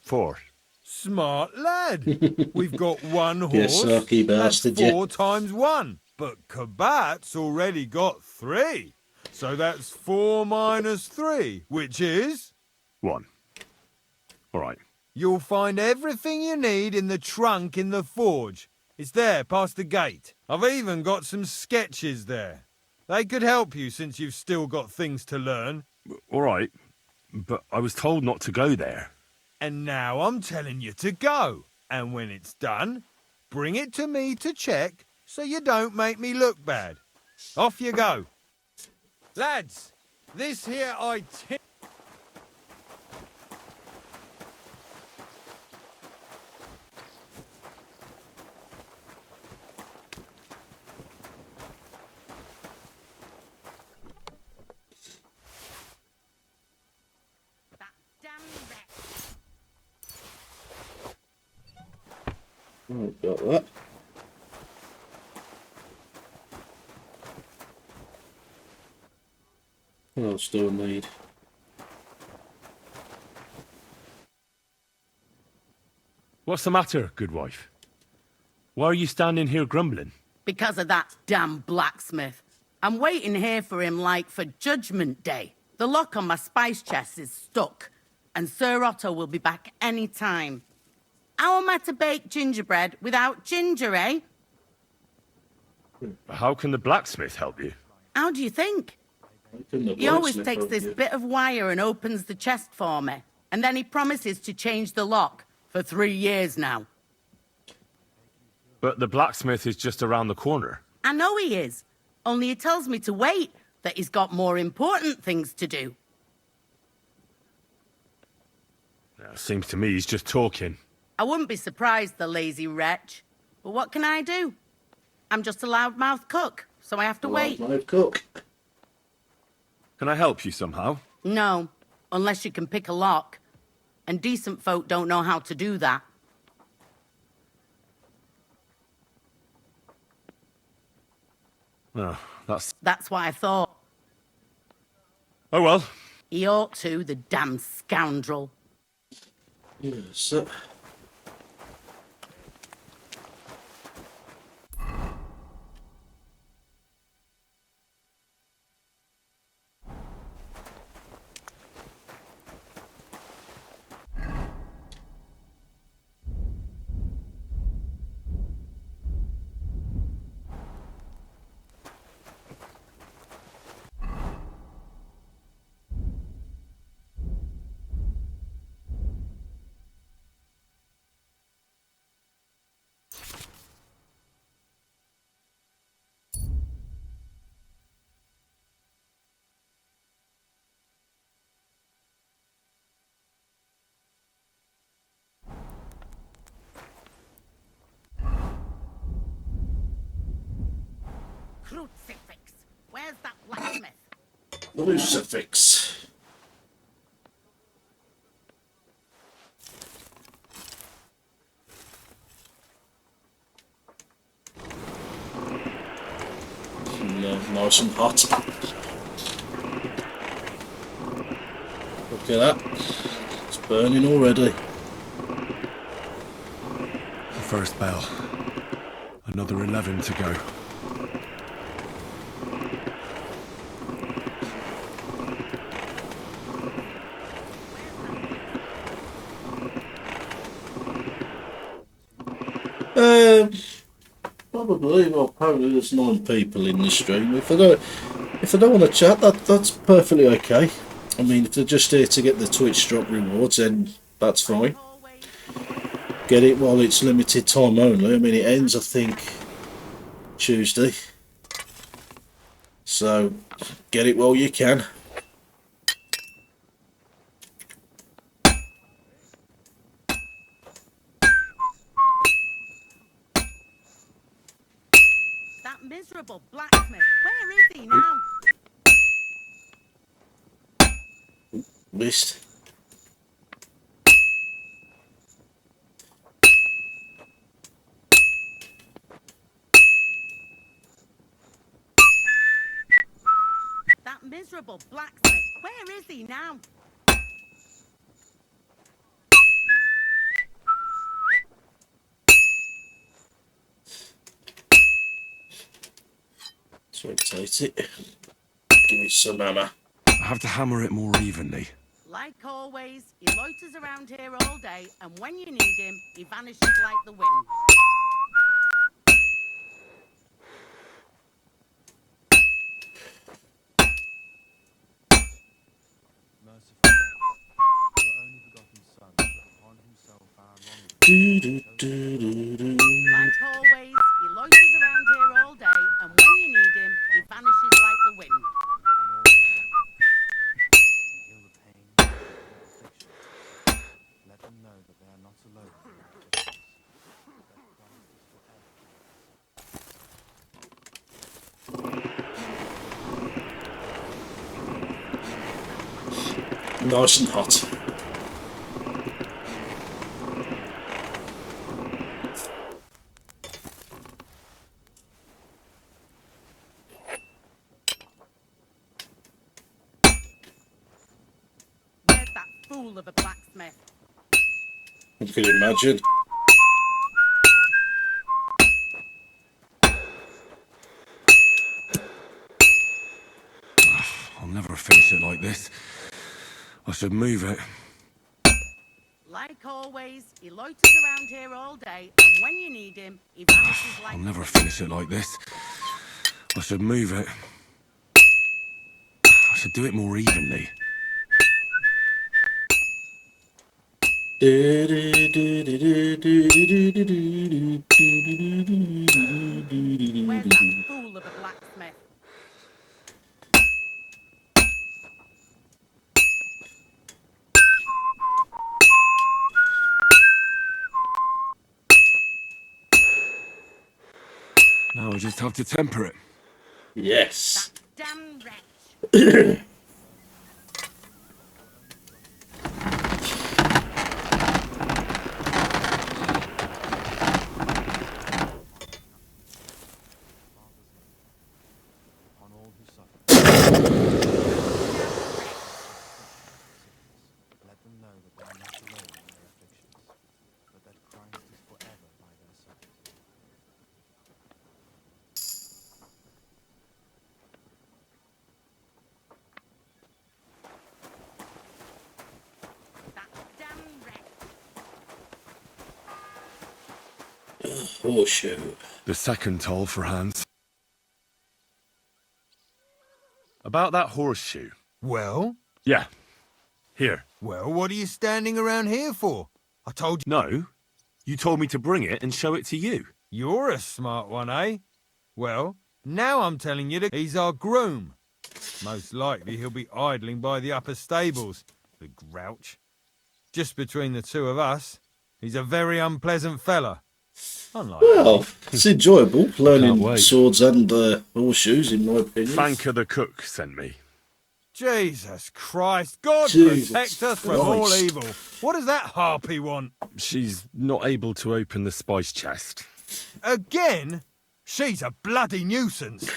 Speaker 2: 4.
Speaker 10: Smart lad. We've got one horse.
Speaker 1: Yes, sucky bastard,
Speaker 10: That's 4 times 1. But Kabat's already got 3. So that's 4 minus 3, which is...
Speaker 2: 1. All right.
Speaker 10: You'll find everything you need in the trunk in the forge. It's there, past the gate. I've even got some sketches there. They could help you since you've still got things to learn.
Speaker 2: All right. But I was told not to go there.
Speaker 10: And now I'm telling you to go. And when it's done, bring it to me to check so you don't make me look bad. Off you go. Lads, this here
Speaker 1: Right, got that. What else do I need?
Speaker 2: What's the matter, good wife? Why are you standing here grumbling?
Speaker 18: Because of that damn blacksmith. I'm waiting here for him like for Judgment Day. The lock on my spice chest is stuck, and Sir Otto will be back any time. How am I to bake gingerbread without ginger, eh?
Speaker 2: How can the blacksmith help you?
Speaker 18: How do you think? He always takes this bit of wire and opens the chest for me. And then he promises to change the lock for 3 years now.
Speaker 2: But the blacksmith is just around the corner.
Speaker 18: I know he is. Only he tells me to wait, that he's got more important things to do.
Speaker 2: Seems to me he's just talking.
Speaker 18: I wouldn't be surprised, the lazy wretch. But what can I do? I'm just a loudmouth cook, so I have to wait.
Speaker 1: Loudmouth cook.
Speaker 2: Can I help you somehow?
Speaker 18: No, unless you can pick a lock. And decent folk don't know how to do that.
Speaker 2: Oh,
Speaker 18: That's what I thought.
Speaker 2: Oh well.
Speaker 18: He ought to, the damn scoundrel.
Speaker 1: Yes.
Speaker 18: Crucifix. Where's that blacksmith?
Speaker 1: Crucifix. Nice and hot. Look at that. It's burning already.
Speaker 2: The first bell. Another 11 to go.
Speaker 1: Probably. Well, apparently there's 9 people in the stream. If they don't want to chat, that's perfectly okay. I mean, if they're just here to get the Twitch drop rewards, then that's fine. Get it while it's limited time only. I mean, it ends, I think, Tuesday. So, get it while you can.
Speaker 18: That miserable blacksmith. Where is he now?
Speaker 1: Missed.
Speaker 18: That miserable blacksmith. Where is he now?
Speaker 1: Rotate it. Give me some hammer.
Speaker 2: I have to hammer it more evenly.
Speaker 18: Like always, he loiters around here all day, and when you need him, he vanishes like the wind. Like always, he loiters around here all day, and when you need him, he vanishes like the wind.
Speaker 10: Let them know that they are not alone.
Speaker 1: Nice and hot.
Speaker 18: Where's that fool of a blacksmith?
Speaker 1: You can imagine.
Speaker 2: I'll never finish it like this. I should move it.
Speaker 18: Like always, he loiters around here all day, and when you need him, he vanishes like
Speaker 2: I'll
Speaker 18: the
Speaker 2: never
Speaker 18: wind.
Speaker 2: finish it like this. I should move it. I should do it more evenly.
Speaker 18: Where's that fool of a blacksmith?
Speaker 2: Now I just have to temper it.
Speaker 1: Yes.
Speaker 18: Damn wretch.
Speaker 10: On all who suffer. Let them know that they are not alone in their afflictions, but that Christ is forever by their side.
Speaker 1: Horseshoe.
Speaker 2: The second toll for Hans. About that horseshoe.
Speaker 10: Well?
Speaker 2: Yeah. Here.
Speaker 10: Well, what are you standing around here for? I told you.
Speaker 2: No. You told me to bring it and show it to you.
Speaker 10: You're a smart one, eh? Well, now I'm telling you that he's our groom. Most likely he'll be idling by the upper stables, the grouch. Just between the two of us, he's a very unpleasant fella.
Speaker 1: Well, it's enjoyable
Speaker 2: Can't
Speaker 1: learning
Speaker 2: wait.
Speaker 1: swords and horseshoes, in my opinion.
Speaker 2: Fanker the cook sent me.
Speaker 10: Jesus Christ. God
Speaker 1: Jesus
Speaker 10: protect us from all
Speaker 1: Christ.
Speaker 10: evil. What does that harpy want?
Speaker 2: She's not able to open the spice chest.
Speaker 10: Again? She's a bloody nuisance.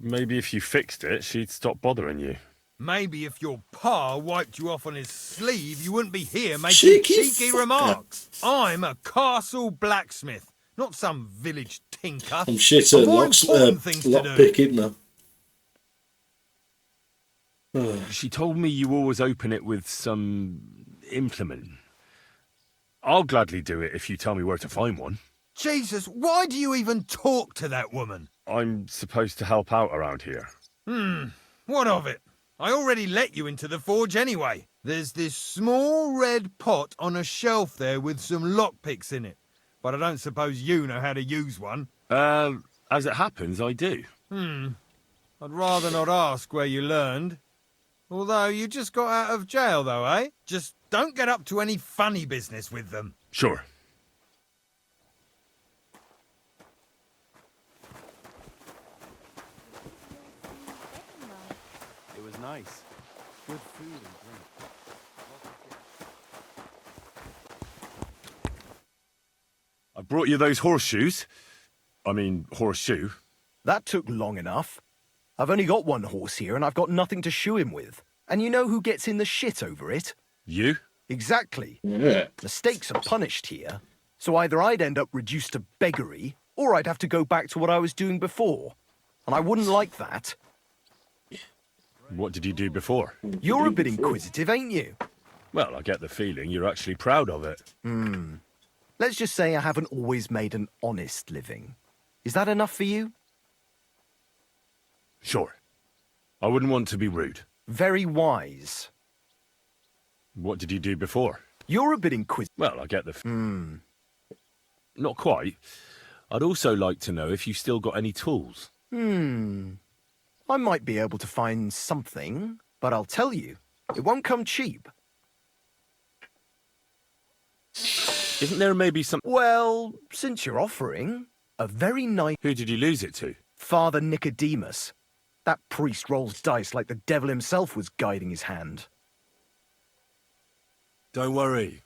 Speaker 2: Maybe if you fixed it, she'd stop bothering you.
Speaker 10: Maybe if your pa wiped you off on his sleeve, you wouldn't be here making cheeky remarks. I'm a castle blacksmith, not some village tinker.
Speaker 1: I'm shit
Speaker 10: I've
Speaker 1: at
Speaker 10: more
Speaker 1: lock
Speaker 10: important things to do.
Speaker 1: picking now.
Speaker 2: She told me you always open it with some implement. I'll gladly do it if you tell me where to find one.
Speaker 10: Jesus, why do you even talk to that woman?
Speaker 2: I'm supposed to help out around here.
Speaker 10: What of it? I already let you into the forge anyway. There's this small red pot on a shelf there with some lockpicks in it. But I don't suppose you know how to use one.
Speaker 2: As it happens, I do.
Speaker 10: I'd rather not ask where you learned. Although you just got out of jail though, eh? Just don't get up to any funny business with them.
Speaker 2: Sure.
Speaker 7: It was nice. Good food and drink.
Speaker 2: I brought you those horseshoes. I mean, horseshoe.
Speaker 7: That took long enough. I've only got one horse here and I've got nothing to shoe him with. And you know who gets in the shit over it?
Speaker 2: You?
Speaker 7: Exactly.
Speaker 1: Yeah.
Speaker 7: Mistakes are punished here. So either I'd end up reduced to beggary, or I'd have to go back to what I was doing before. And I wouldn't like that.
Speaker 2: What did you do before?
Speaker 7: You're a bit inquisitive, ain't you?
Speaker 2: Well, I get the feeling you're actually proud of it.
Speaker 7: Let's just say I haven't always made an honest living. Is that enough for you?
Speaker 2: Sure. I wouldn't want to be rude.
Speaker 7: Very wise.
Speaker 2: What did you do before?
Speaker 7: You're a bit inquisitive.
Speaker 2: Well, I get the... Not quite. I'd also like to know if you still got any tools.
Speaker 7: I might be able to find something, but I'll tell you, it won't come cheap.
Speaker 2: Isn't there maybe some...
Speaker 7: Well, since you're offering, a very nice...
Speaker 2: Who did you lose it to?
Speaker 7: Father Nicodemus. That priest rolls dice like the devil himself was guiding his hand.
Speaker 2: Don't worry.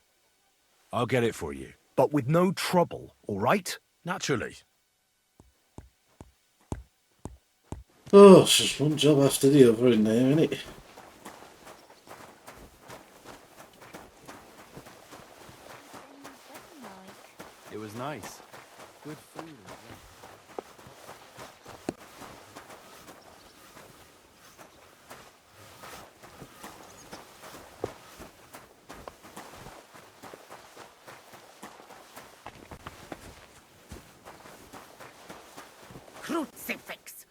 Speaker 2: I'll get it for you.
Speaker 7: But with no trouble, all right?
Speaker 2: Naturally.
Speaker 1: Oh, it's just one job after the other in there, isn't it?
Speaker 7: It was nice. Good food and drink.
Speaker 18: Crucifix.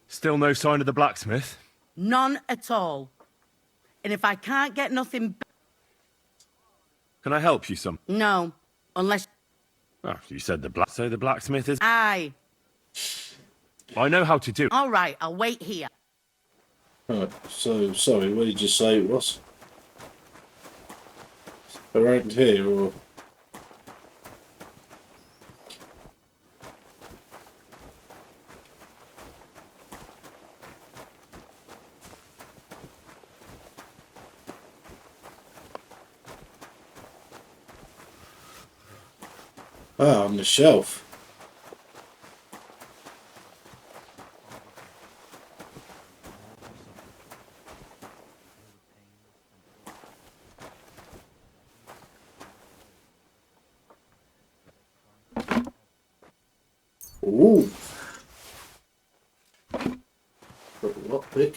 Speaker 2: Still no sign of the blacksmith?
Speaker 18: None at all. And if I can't get nothing...
Speaker 2: Can I help you some?
Speaker 18: No, unless...
Speaker 2: Oh, you said so the blacksmith is...
Speaker 18: Aye.
Speaker 2: I know how to do it.
Speaker 18: All right, I'll wait here.
Speaker 1: Right, so, sorry, what did you say it was? Around here, or...? Ah, on the shelf. Ooh. Lockpick.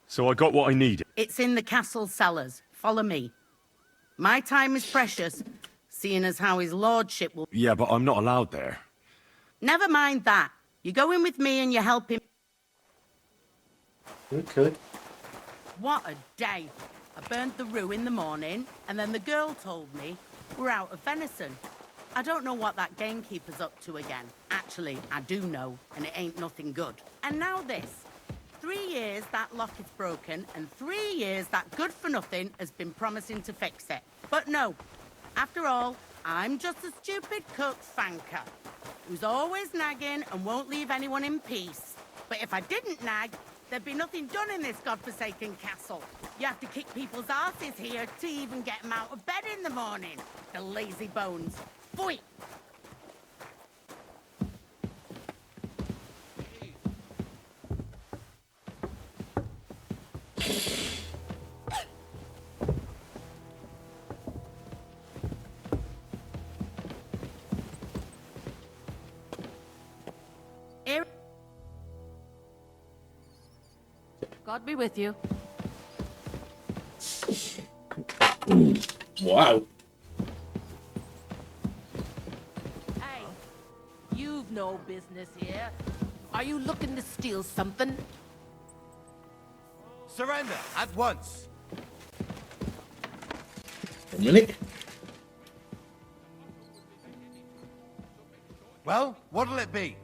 Speaker 2: So I got what I needed.
Speaker 18: It's in the castle cellars. Follow me. My time is precious, seeing as how his lordship will...
Speaker 2: Yeah, but I'm not allowed there.
Speaker 18: Never mind that. You go in with me and you help him.
Speaker 1: Okay.
Speaker 18: What a day. I burned the rue in the morning, and then the girl told me we're out of venison. I don't know what that gamekeeper's up to again. Actually, I do know, and it ain't nothing good. And now this. 3 years that lock is broken, and 3 years that good-for-nothing has been promising to fix it. But no. After all, I'm just a stupid cook fanker who's always nagging and won't leave anyone in peace. But if I didn't nag, there'd be nothing done in this godforsaken castle. You have to kick people's asses here to even get them out of bed in the morning. The lazy bones. Pfui! God be with you.
Speaker 1: Wow.
Speaker 18: Hey, you've no business here. Are you looking to steal something?
Speaker 6: Surrender at once.
Speaker 1: A minute.
Speaker 6: Well, what'll it be?